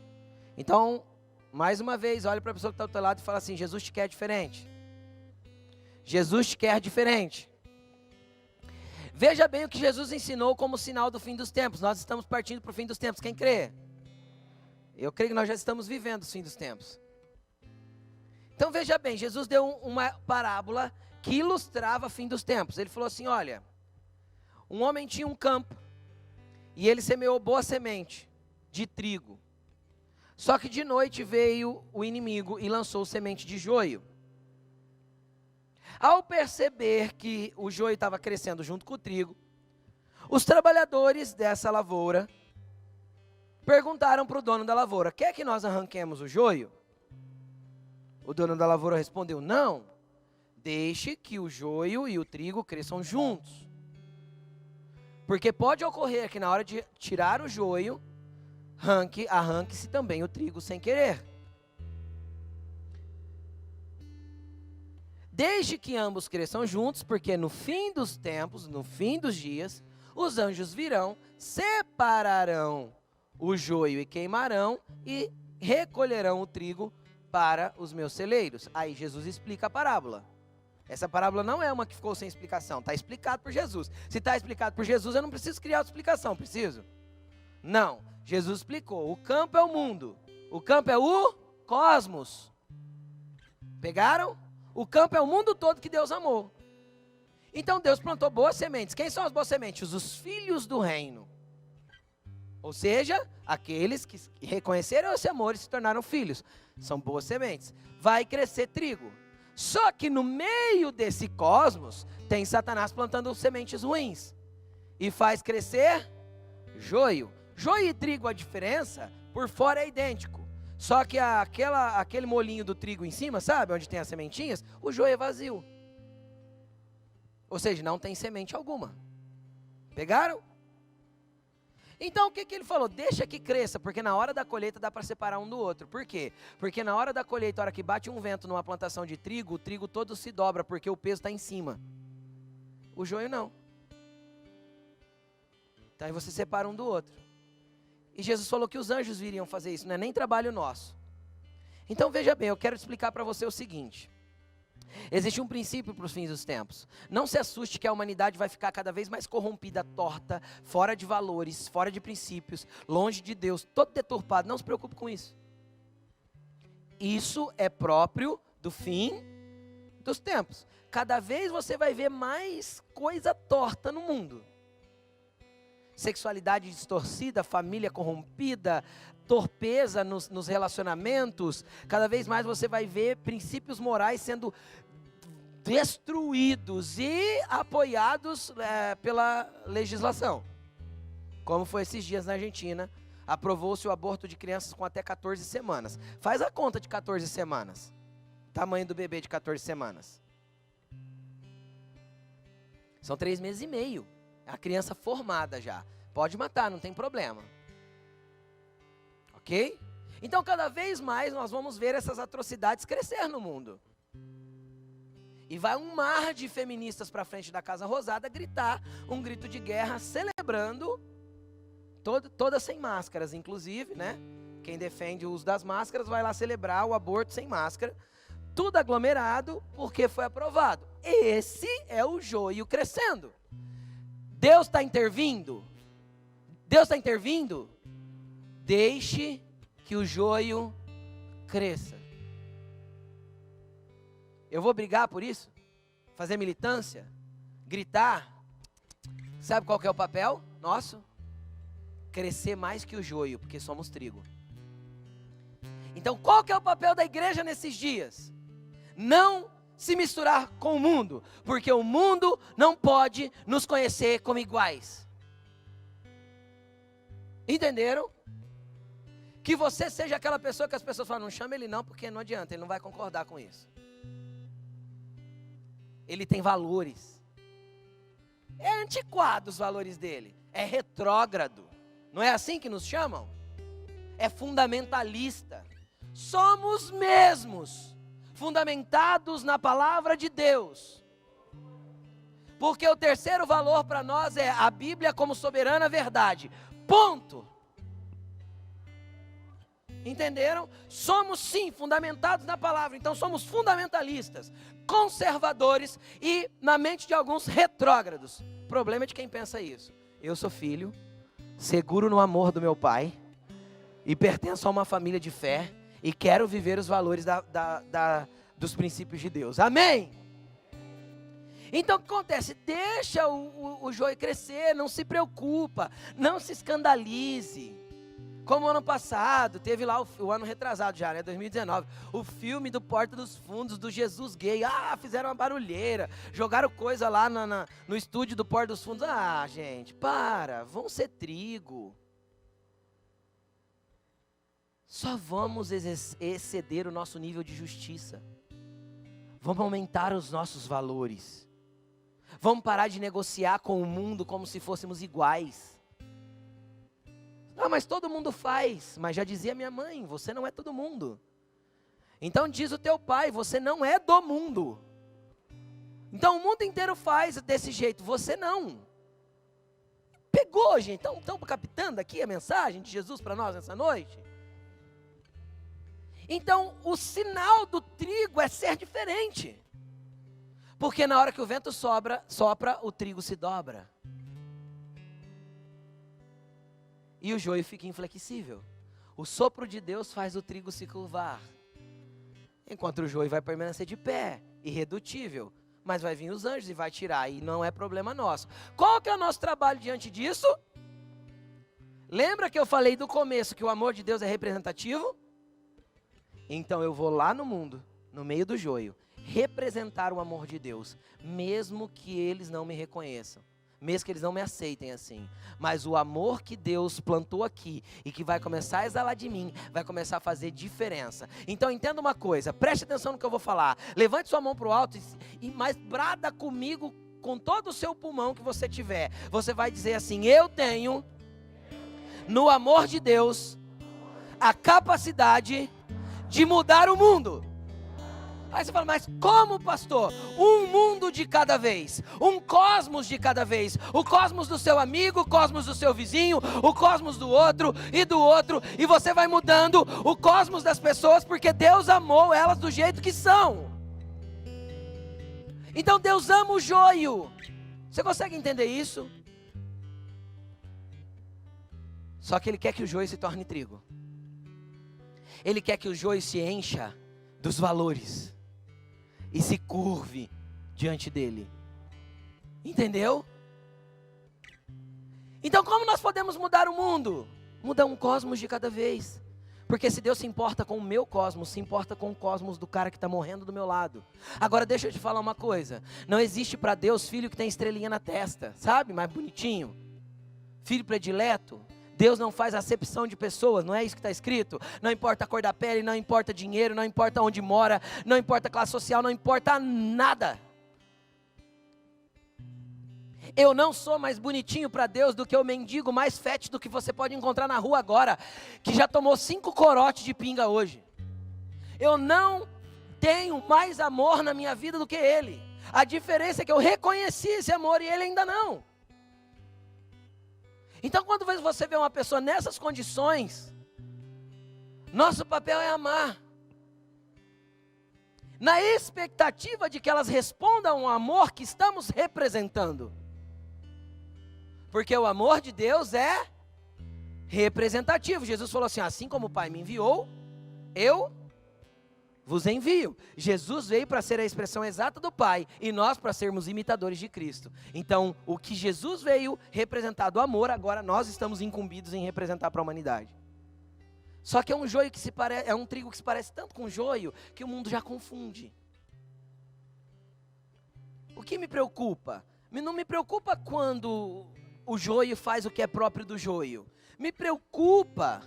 Então, mais uma vez, olha para a pessoa que está do teu lado e fala assim: Jesus te quer diferente. Jesus te quer diferente. Veja bem o que Jesus ensinou como sinal do fim dos tempos. Nós estamos partindo para o fim dos tempos. Quem crê? Eu creio que nós já estamos vivendo o fim dos tempos. Então veja bem, Jesus deu uma parábola que ilustrava o fim dos tempos. Ele falou assim: olha, um homem tinha um campo e ele semeou boa semente de trigo. Só que de noite veio o inimigo e lançou semente de joio. Ao perceber que o joio estava crescendo junto com o trigo, os trabalhadores dessa lavoura perguntaram para o dono da lavoura: quer que nós arranquemos o joio? O dono da lavoura respondeu: não, deixe que o joio e o trigo cresçam juntos. Porque pode ocorrer que na hora de tirar o joio, arranque-se também o trigo sem querer. Deixe que ambos cresçam juntos, porque no fim dos tempos, no fim dos dias, os anjos virão, separarão o joio e queimarão, e recolherão o trigo para os meus celeiros. Aí Jesus explica a parábola. Essa parábola não é uma que ficou sem explicação, está explicado por Jesus. Se está explicado por Jesus, eu não preciso criar outra explicação, preciso? Não, Jesus explicou. O campo é o mundo, o campo é o cosmos. Pegaram? O campo é o mundo todo que Deus amou. Então Deus plantou boas sementes. Quem são as boas sementes? Os filhos do reino. Ou seja, aqueles que reconheceram esse amor e se tornaram filhos. São boas sementes. Vai crescer trigo. Só que no meio desse cosmos, tem Satanás plantando sementes ruins. E faz crescer joio. Joio e trigo, a diferença, por fora é idêntico. Só que aquele molinho do trigo em cima, sabe? Onde tem as sementinhas, o joio é vazio. Ou seja, não tem semente alguma. Pegaram? Então o que ele falou? Deixa que cresça, porque na hora da colheita dá para separar um do outro. Por quê? Porque na hora da colheita, a hora que bate um vento numa plantação de trigo, o trigo todo se dobra, porque o peso está em cima. O joio não. Então aí você separa um do outro. E Jesus falou que os anjos viriam fazer isso, não é nem trabalho nosso. Então veja bem, eu quero explicar para você o seguinte. Existe um princípio para os fins dos tempos. Não se assuste que a humanidade vai ficar cada vez mais corrompida, torta, fora de valores, fora de princípios, longe de Deus, todo deturpado. Não se preocupe com isso. Isso é próprio do fim dos tempos. Cada vez você vai ver mais coisa torta no mundo. Sexualidade distorcida, família corrompida, torpeza nos relacionamentos. Cada vez mais você vai ver princípios morais sendo destruídos e apoiados pela legislação. Como foi esses dias na Argentina, aprovou-se o aborto de crianças com até 14 semanas. Faz a conta de 14 semanas. Tamanho do bebê de 14 semanas. São 3 meses e meio. A criança formada já. Pode matar, não tem problema. Ok? Então, cada vez mais nós vamos ver essas atrocidades crescer no mundo. E vai um mar de feministas para frente da Casa Rosada gritar um grito de guerra, celebrando, todas sem máscaras, inclusive, né? Quem defende o uso das máscaras vai lá celebrar o aborto sem máscara. Tudo aglomerado porque foi aprovado. Esse é o joio crescendo. Deus está intervindo? Deus está intervindo? Deixe que o joio cresça. Eu vou brigar por isso? Fazer militância? Gritar? Sabe qual que é o papel nosso? Crescer mais que o joio, porque somos trigo. Então, qual que é o papel da igreja nesses dias? Não se misturar com o mundo, porque o mundo não pode nos conhecer como iguais. Entenderam? Que você seja aquela pessoa que as pessoas falam, não chama ele não, porque não adianta, ele não vai concordar com isso. Ele tem valores. É antiquado os valores dele, é retrógrado. Não é assim que nos chamam? É fundamentalista. Somos mesmos fundamentados na palavra de Deus. Porque o terceiro valor para nós é a Bíblia como soberana verdade. Ponto. Entenderam? Somos sim fundamentados na palavra. Então somos fundamentalistas, conservadores e, na mente de alguns, retrógrados. O problema é de quem pensa isso. Eu sou filho, seguro no amor do meu pai e pertenço a uma família de fé e quero viver os valores dos princípios de Deus. Amém? Então o que acontece? Deixa o joio crescer, não se preocupa, não se escandalize. Como o ano passado, teve lá o ano retrasado já, né, 2019, o filme do Porta dos Fundos, do Jesus gay. Fizeram uma barulheira, jogaram coisa lá no estúdio do Porta dos Fundos. Gente, vão ser trigo. Só vamos exceder o nosso nível de justiça. Vamos aumentar os nossos valores. Vamos parar de negociar com o mundo como se fôssemos iguais. Mas todo mundo faz. Mas já dizia minha mãe, você não é todo mundo. Então diz o teu pai, você não é do mundo. Então o mundo inteiro faz desse jeito, você não. Pegou, gente. Então estamos captando aqui a mensagem de Jesus para nós nessa noite? Então o sinal do trigo é ser diferente. Porque na hora que o vento sopra, o trigo se dobra. E o joio fica inflexível. O sopro de Deus faz o trigo se curvar. Enquanto o joio vai permanecer de pé, irredutível. Mas vai vir os anjos e vai tirar, e não é problema nosso. Qual que é o nosso trabalho diante disso? Lembra que eu falei do começo que o amor de Deus é representativo? Então eu vou lá no mundo, no meio do joio, representar o amor de Deus, mesmo que eles não me reconheçam. Mesmo que eles não me aceitem assim. Mas o amor que Deus plantou aqui e que vai começar a exalar de mim, vai começar a fazer diferença. Então entenda uma coisa, preste atenção no que eu vou falar. Levante sua mão para o alto mas brada comigo com todo o seu pulmão que você tiver. Você vai dizer assim, eu tenho no amor de Deus a capacidade de mudar o mundo. Aí você fala, mas como, pastor? Um mundo de cada vez, um cosmos de cada vez, o cosmos do seu amigo, o cosmos do seu vizinho, o cosmos do outro, e você vai mudando o cosmos das pessoas, porque Deus amou elas do jeito que são. Então Deus ama o joio. Você consegue entender isso? Só que Ele quer que o joio se torne trigo. Ele quer que o joio se encha dos valores e se curve diante dele. Entendeu? Então como nós podemos mudar o mundo? Muda um cosmos de cada vez. Porque se Deus se importa com o meu cosmos, se importa com o cosmos do cara que está morrendo do meu lado. Agora deixa eu te falar uma coisa. Não existe para Deus filho que tem estrelinha na testa. Sabe? Mais bonitinho. Filho predileto. Deus não faz acepção de pessoas, não é isso que está escrito? Não importa a cor da pele, não importa dinheiro, não importa onde mora, não importa a classe social, não importa nada. Eu não sou mais bonitinho para Deus do que o mendigo mais fétido que você pode encontrar na rua agora, que já tomou 5 corotes de pinga hoje. Eu não tenho mais amor na minha vida do que ele. A diferença é que eu reconheci esse amor e ele ainda não. Então, quando você vê uma pessoa nessas condições, nosso papel é amar. Na expectativa de que elas respondam ao amor que estamos representando. Porque o amor de Deus é representativo. Jesus falou assim: assim como o Pai me enviou, eu vos envio. Jesus veio para ser a expressão exata do Pai, e nós para sermos imitadores de Cristo. Então, o que Jesus veio representar do amor, agora nós estamos incumbidos em representar para a humanidade. Só que é um joio que é um trigo que se parece tanto com joio, que o mundo já confunde. O que me preocupa? Não me preocupa quando o joio faz o que é próprio do joio. Me preocupa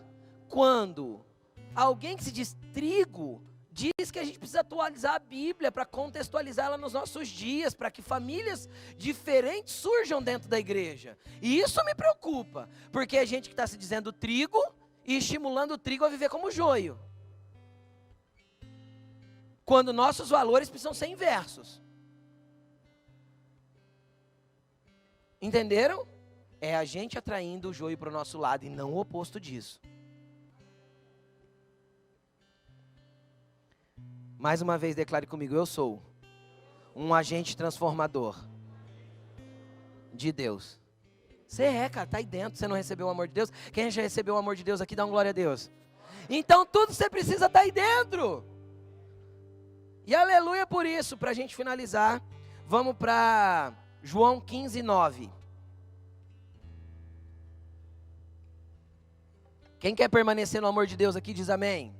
quando alguém que se diz trigo diz que a gente precisa atualizar a Bíblia para contextualizá-la nos nossos dias, para que famílias diferentes surjam dentro da igreja. E isso me preocupa, porque é gente que está se dizendo trigo e estimulando o trigo a viver como joio. Quando nossos valores precisam ser inversos. Entenderam? É a gente atraindo o joio para o nosso lado e não o oposto disso. Mais uma vez declare comigo: eu sou um agente transformador de Deus. Você é, cara, tá aí dentro. Você não recebeu o amor de Deus? Quem já recebeu o amor de Deus aqui, dá uma glória a Deus. Então tudo você precisa estar aí dentro. E aleluia por isso. Para a gente finalizar, vamos para João 15:9. Quem quer permanecer no amor de Deus aqui, diz amém.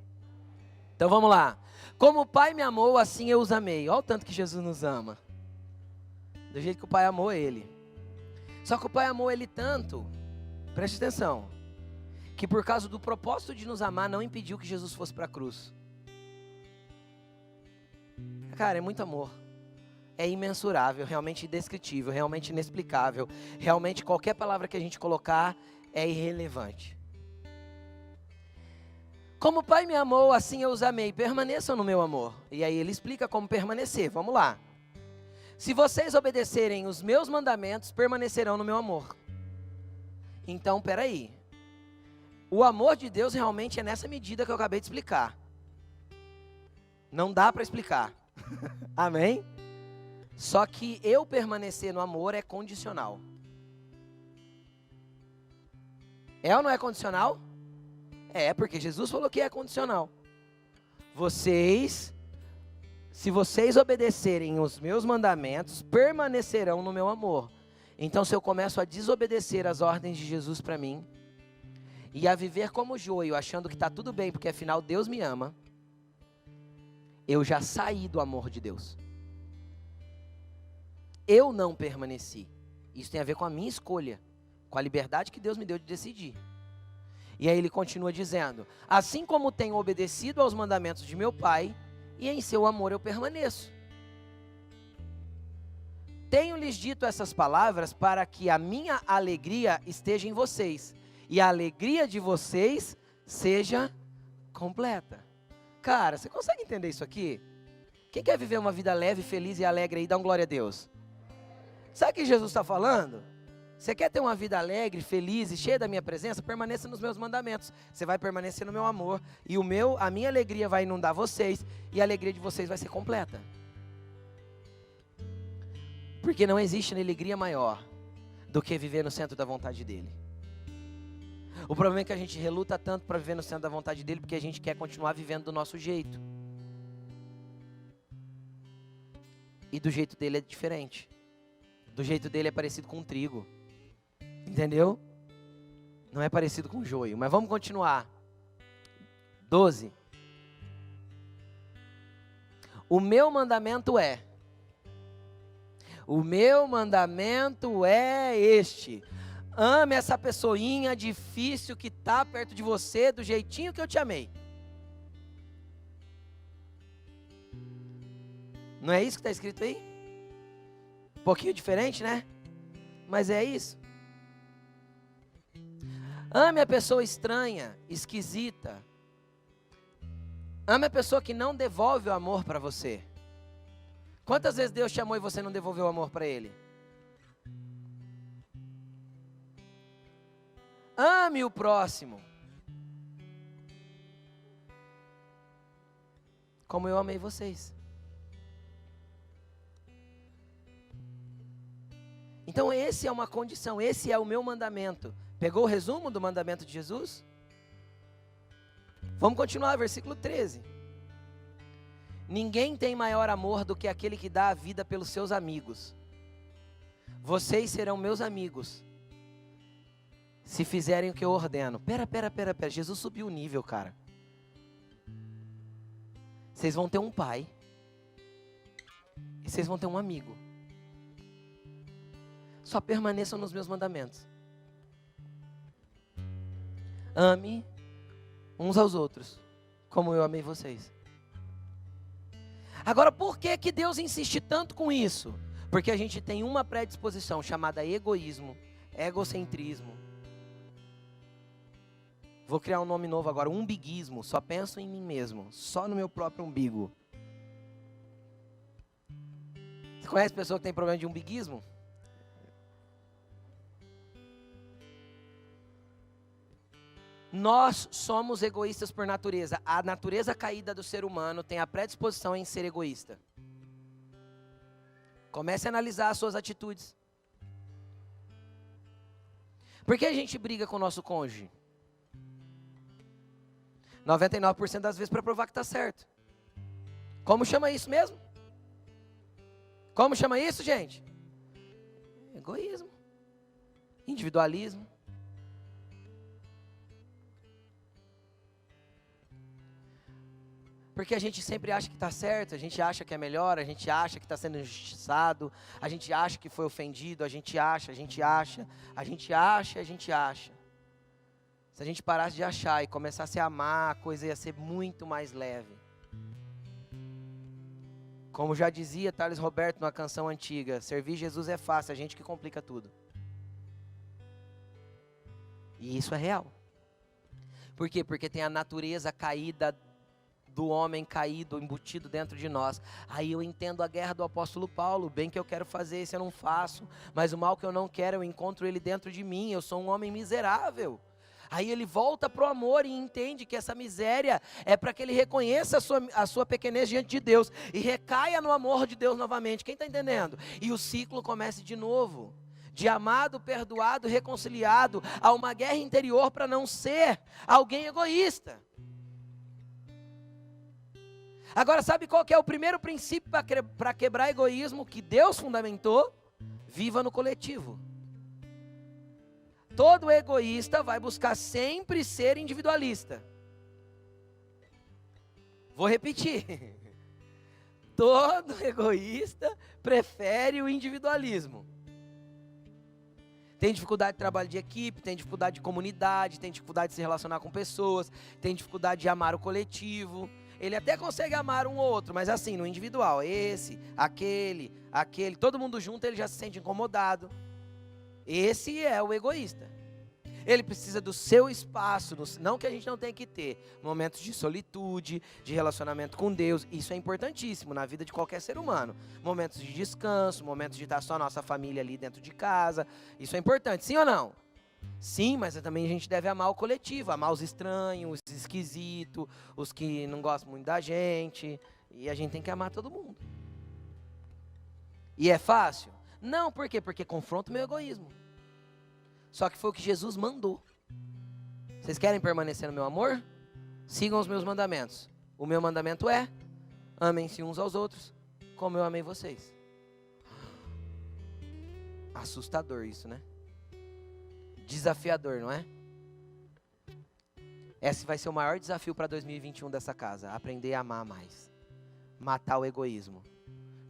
Então vamos lá. Como o Pai me amou, assim eu os amei. Olha o tanto que Jesus nos ama. Do jeito que o Pai amou ele. Só que o Pai amou ele tanto, preste atenção, que por causa do propósito de nos amar, não impediu que Jesus fosse para a cruz. Cara, é muito amor. É imensurável, realmente indescritível, realmente inexplicável. Realmente qualquer palavra que a gente colocar é irrelevante. Como o Pai me amou, assim eu os amei. Permaneçam no meu amor. E aí ele explica como permanecer. Vamos lá. Se vocês obedecerem os meus mandamentos, permanecerão no meu amor. Então, peraí. O amor de Deus realmente é nessa medida que eu acabei de explicar. Não dá para explicar. Amém? Só que eu permanecer no amor é condicional. É ou não é condicional? É, porque Jesus falou que é condicional. Se vocês obedecerem os meus mandamentos, permanecerão no meu amor. Então, se eu começo a desobedecer as ordens de Jesus para mim, e a viver como joio, achando que está tudo bem, porque afinal Deus me ama, eu já saí do amor de Deus. Eu não permaneci. Isso tem a ver com a minha escolha, com a liberdade que Deus me deu de decidir. E aí ele continua dizendo: assim como tenho obedecido aos mandamentos de meu Pai, e em seu amor eu permaneço. Tenho-lhes dito essas palavras para que a minha alegria esteja em vocês, e a alegria de vocês seja completa. Cara, você consegue entender isso aqui? Quem quer viver uma vida leve, feliz e alegre aí, dá um glória a Deus. Sabe o que Jesus está falando? Você quer ter uma vida alegre, feliz e cheia da minha presença? Permaneça nos meus mandamentos. Você vai permanecer no meu amor. E a minha alegria vai inundar vocês. E a alegria de vocês vai ser completa. Porque não existe alegria maior do que viver no centro da vontade dEle. O problema é que a gente reluta tanto para viver no centro da vontade dEle, porque a gente quer continuar vivendo do nosso jeito. E do jeito dEle é diferente. Do jeito dEle é parecido com um trigo. Entendeu? Não é parecido com joio. Mas vamos continuar. 12. O meu mandamento é este: ame essa pessoinha difícil que está perto de você do jeitinho que eu te amei. Não é isso que está escrito aí? Um pouquinho diferente, né? mas é isso. Ame a pessoa estranha, esquisita. Ame a pessoa que não devolve o amor para você. Quantas vezes Deus te amou e você não devolveu o amor para Ele? Ame o próximo. Como eu amei vocês. Então esse é uma condição, esse é o meu mandamento. Pegou o resumo do mandamento de Jesus? Vamos continuar, versículo 13. Ninguém tem maior amor do que aquele que dá a vida pelos seus amigos. Vocês serão meus amigos, se fizerem o que eu ordeno. Pera, Jesus subiu o nível, cara. Vocês vão ter um pai, e vocês vão ter um amigo. Só permaneçam nos meus mandamentos. Ame uns aos outros, como eu amei vocês. Agora, por que Deus insiste tanto com isso? Porque a gente tem uma predisposição chamada egoísmo, egocentrismo. Vou criar um nome novo agora, umbiguismo. Só penso em mim mesmo, só no meu próprio umbigo. Você conhece pessoa que tem problema de umbiguismo? Nós somos egoístas por natureza. A natureza caída do ser humano tem a predisposição em ser egoísta. Comece a analisar as suas atitudes. Por que a gente briga com o nosso cônjuge? 99% das vezes para provar que está certo. Como chama isso mesmo? Como chama isso, gente? Egoísmo. Individualismo. Porque a gente sempre acha que está certo, a gente acha que é melhor, a gente acha que está sendo injustiçado, a gente acha que foi ofendido, a gente acha. Se a gente parasse de achar e começasse a amar, a coisa ia ser muito mais leve. Como já dizia Thales Roberto numa canção antiga, servir Jesus é fácil, a gente que complica tudo. E isso é real. Por quê? Porque tem a natureza caída do homem caído, embutido dentro de nós. Aí eu entendo a guerra do apóstolo Paulo. O bem que eu quero fazer, esse eu não faço. Mas o mal que eu não quero, eu encontro ele dentro de mim. Eu sou um homem miserável. Aí ele volta para o amor e entende que essa miséria é para que ele reconheça a sua pequenez diante de Deus. E recaia no amor de Deus novamente. Quem está entendendo? E o ciclo começa de novo. De amado, perdoado, reconciliado. Há uma guerra interior para não ser alguém egoísta. Agora, sabe qual que é o primeiro princípio para quebrar egoísmo que Deus fundamentou? Viva no coletivo. Todo egoísta vai buscar sempre ser individualista. Vou repetir. Todo egoísta prefere o individualismo. Tem dificuldade de trabalho de equipe, tem dificuldade de comunidade, tem dificuldade de se relacionar com pessoas, tem dificuldade de amar o coletivo. Ele até consegue amar um ou outro, mas assim, no individual, esse, aquele, todo mundo junto, ele já se sente incomodado. Esse é o egoísta. Ele precisa do seu espaço, não que a gente não tenha que ter momentos de solitude, de relacionamento com Deus, isso é importantíssimo na vida de qualquer ser humano. Momentos de descanso, momentos de estar só a nossa família ali dentro de casa, isso é importante, sim ou não? Sim, mas também a gente deve amar o coletivo, amar os estranhos, os esquisitos, os que não gostam muito da gente, e a gente tem que amar todo mundo. E é fácil? Não, por quê? Porque confronta o meu egoísmo. Só que foi o que Jesus mandou. Vocês querem permanecer no meu amor? Sigam os meus mandamentos. O meu mandamento é: amem-se uns aos outros, como eu amei vocês. Assustador isso, né? Desafiador, não é? Esse vai ser o maior desafio para 2021 dessa casa. Aprender a amar mais. Matar o egoísmo.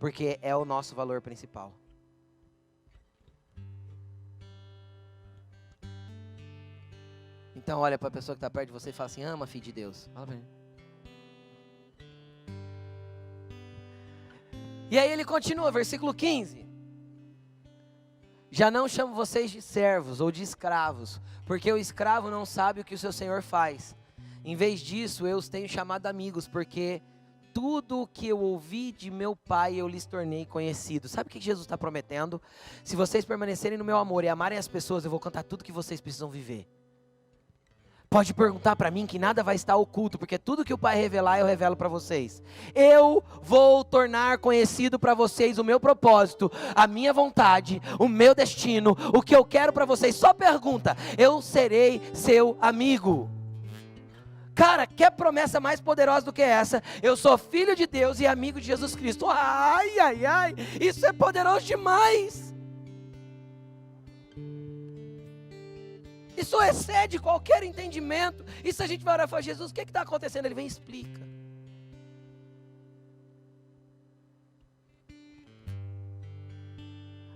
Porque é o nosso valor principal. Então olha para a pessoa que está perto de você e fala assim: ama, filho de Deus. Fala para ele. E aí ele continua, versículo 15. Já não chamo vocês de servos ou de escravos, porque o escravo não sabe o que o seu senhor faz. Em vez disso, eu os tenho chamado amigos, porque tudo o que eu ouvi de meu Pai, eu lhes tornei conhecido. Sabe o que Jesus está prometendo? Se vocês permanecerem no meu amor e amarem as pessoas, eu vou contar tudo que vocês precisam viver. Pode perguntar para mim que nada vai estar oculto, porque tudo que o Pai revelar, eu revelo para vocês. Eu vou tornar conhecido para vocês o meu propósito, a minha vontade, o meu destino, o que eu quero para vocês. Só pergunta, eu serei seu amigo. Cara, que promessa mais poderosa do que essa? Eu sou filho de Deus e amigo de Jesus Cristo. Ai, ai, ai, isso é poderoso demais. Isso excede qualquer entendimento. Isso a gente vai orar e falar, Jesus, o que está acontecendo? Ele vem e explica.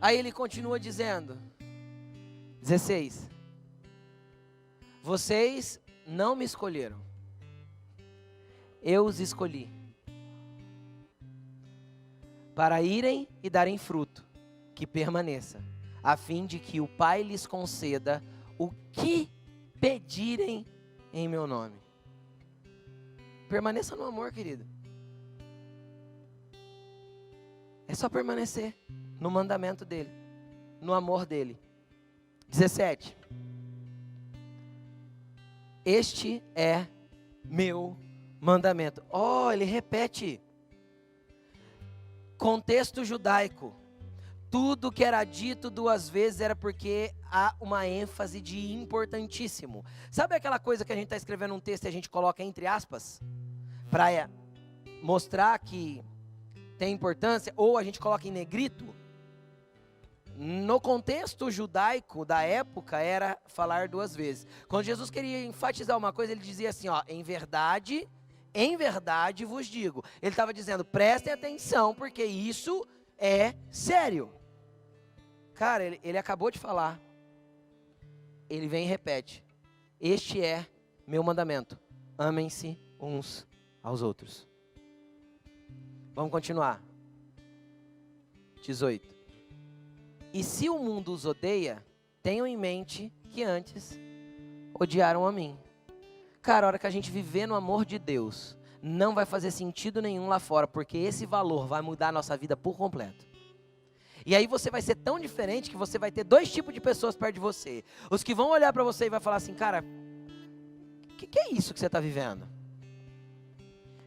Aí ele continua dizendo, 16, vocês não me escolheram. Eu os escolhi para irem e darem fruto, que permaneça, a fim de que o Pai lhes conceda o que pedirem em meu nome. Permaneça no amor, querido. É só permanecer no mandamento dele, no amor dele. 17. Este é meu mandamento. Ele repete. Contexto judaico. Tudo que era dito duas vezes era porque há uma ênfase de importantíssimo. Sabe aquela coisa que a gente está escrevendo um texto e a gente coloca entre aspas? Para mostrar que tem importância, ou a gente coloca em negrito? No contexto judaico da época era falar duas vezes. Quando Jesus queria enfatizar uma coisa, ele dizia assim, em verdade vos digo. Ele estava dizendo, prestem atenção, porque isso é sério. Cara, ele acabou de falar. Ele vem e repete. Este é meu mandamento. Amem-se uns aos outros. Vamos continuar. 18. E se o mundo os odeia, tenham em mente que antes odiaram a mim. Cara, a hora que a gente viver no amor de Deus, não vai fazer sentido nenhum lá fora, porque esse valor vai mudar a nossa vida por completo. E aí você vai ser tão diferente que você vai ter dois tipos de pessoas perto de você. Os que vão olhar para você e vai falar assim, cara, o que é isso que você está vivendo?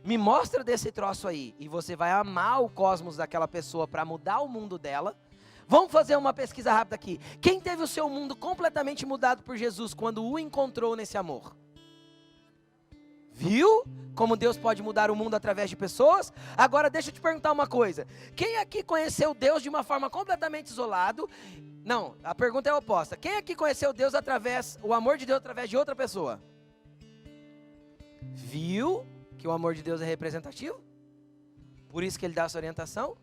Me mostra desse troço aí. E você vai amar o cosmos daquela pessoa para mudar o mundo dela. Vamos fazer uma pesquisa rápida aqui. Quem teve o seu mundo completamente mudado por Jesus quando o encontrou nesse amor? Viu como Deus pode mudar o mundo através de pessoas? Agora deixa eu te perguntar uma coisa. Quem aqui conheceu Deus de uma forma completamente isolado? Não, a pergunta é oposta. Quem aqui conheceu Deus o amor de Deus através de outra pessoa? Viu que o amor de Deus é representativo? Por isso que ele dá essa orientação?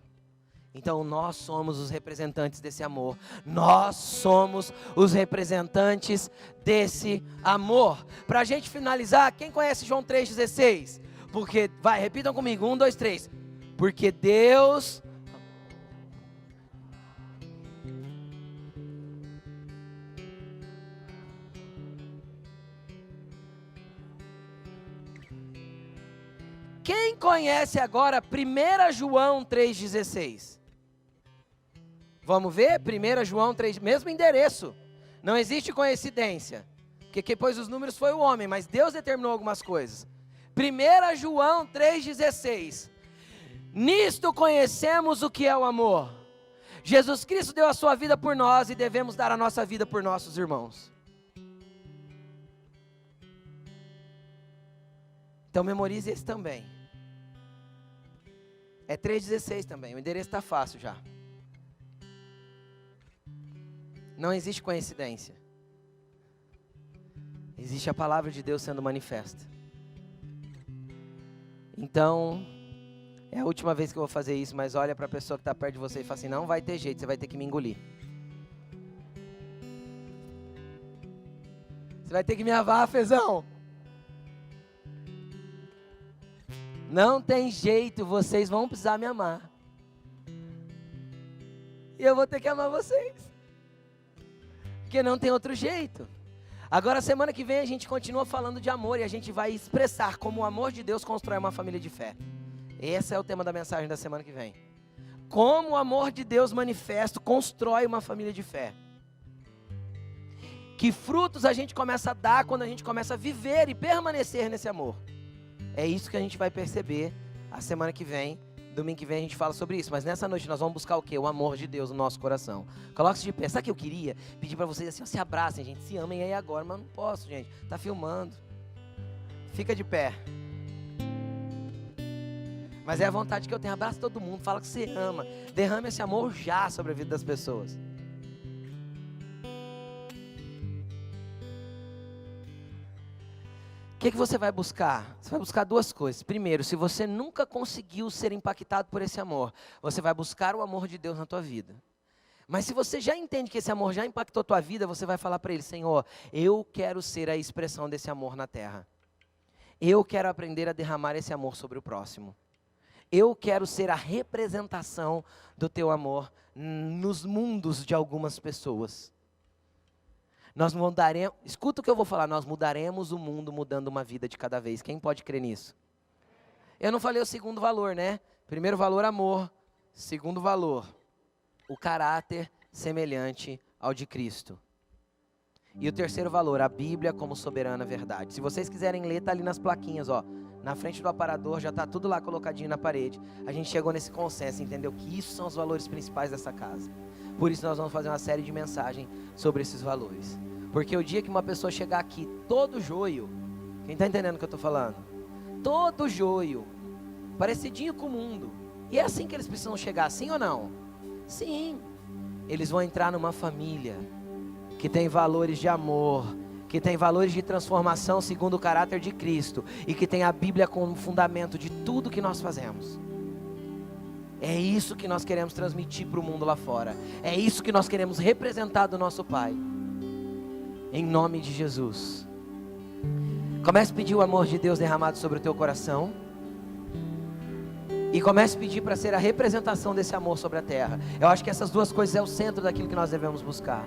Então nós somos os representantes desse amor. Nós somos os representantes desse amor. Para a gente finalizar, quem conhece João 3,16? Porque, repitam comigo, 1, 2, 3. Porque Deus... Quem conhece agora 1 João 3,16? Vamos ver? 1 João 3, mesmo endereço. Não existe coincidência. Porque quem pôs os números foi o homem, mas Deus determinou algumas coisas. 1 João 3,16. Nisto conhecemos o que é o amor. Jesus Cristo deu a sua vida por nós e devemos dar a nossa vida por nossos irmãos. Então memorize esse também. É 3,16 também, o endereço está fácil já. Não existe coincidência. Existe a palavra de Deus sendo manifesta. Então, é a última vez que eu vou fazer isso, mas olha para a pessoa que está perto de você e fala assim, não vai ter jeito, você vai ter que me engolir. Você vai ter que me avar, fezão. Não tem jeito, vocês vão precisar me amar. E eu vou ter que amar vocês. Porque não tem outro jeito. Agora, semana que vem, a gente continua falando de amor e a gente vai expressar como o amor de Deus constrói uma família de fé. Esse é o tema da mensagem da semana que vem. Como o amor de Deus manifesto constrói uma família de fé. Que frutos a gente começa a dar quando a gente começa a viver e permanecer nesse amor. É isso que a gente vai perceber a semana que vem. Domingo que vem a gente fala sobre isso, mas nessa noite nós vamos buscar o quê? O amor de Deus no nosso coração. Coloque-se de pé. Sabe o que eu queria? Pedir para vocês assim, ó, se abracem, gente, se amem aí agora, mas não posso, gente. Tá filmando. Fica de pé. Mas é a vontade que eu tenho. Abraça todo mundo, fala que você ama. Derrame esse amor já sobre a vida das pessoas. O que você vai buscar? Você vai buscar duas coisas. Primeiro, se você nunca conseguiu ser impactado por esse amor, você vai buscar o amor de Deus na tua vida. Mas se você já entende que esse amor já impactou a tua vida, você vai falar para Ele, Senhor, eu quero ser a expressão desse amor na terra. Eu quero aprender a derramar esse amor sobre o próximo. Eu quero ser a representação do teu amor nos mundos de algumas pessoas. Nós mudaremos, escuta o que eu vou falar, nós mudaremos o mundo mudando uma vida de cada vez. Quem pode crer nisso? Eu não falei o segundo valor, né? Primeiro valor, amor. Segundo valor, o caráter semelhante ao de Cristo. E o terceiro valor, a Bíblia como soberana verdade. Se vocês quiserem ler, está ali nas plaquinhas, ó. Na frente do aparador, já está tudo lá colocadinho na parede. A gente chegou nesse consenso, entendeu? Que isso são os valores principais dessa casa. Por isso nós vamos fazer uma série de mensagens sobre esses valores. Porque o dia que uma pessoa chegar aqui todo joio, quem está entendendo o que eu estou falando? Todo joio, parecidinho com o mundo. E é assim que eles precisam chegar, sim ou não? Sim. Eles vão entrar numa família que tem valores de amor, que tem valores de transformação segundo o caráter de Cristo e que tem a Bíblia como fundamento de tudo que nós fazemos. É isso que nós queremos transmitir para o mundo lá fora. É isso que nós queremos representar do nosso Pai. Em nome de Jesus. Comece a pedir o amor de Deus derramado sobre o teu coração. E comece a pedir para ser a representação desse amor sobre a terra. Eu acho que essas duas coisas é o centro daquilo que nós devemos buscar.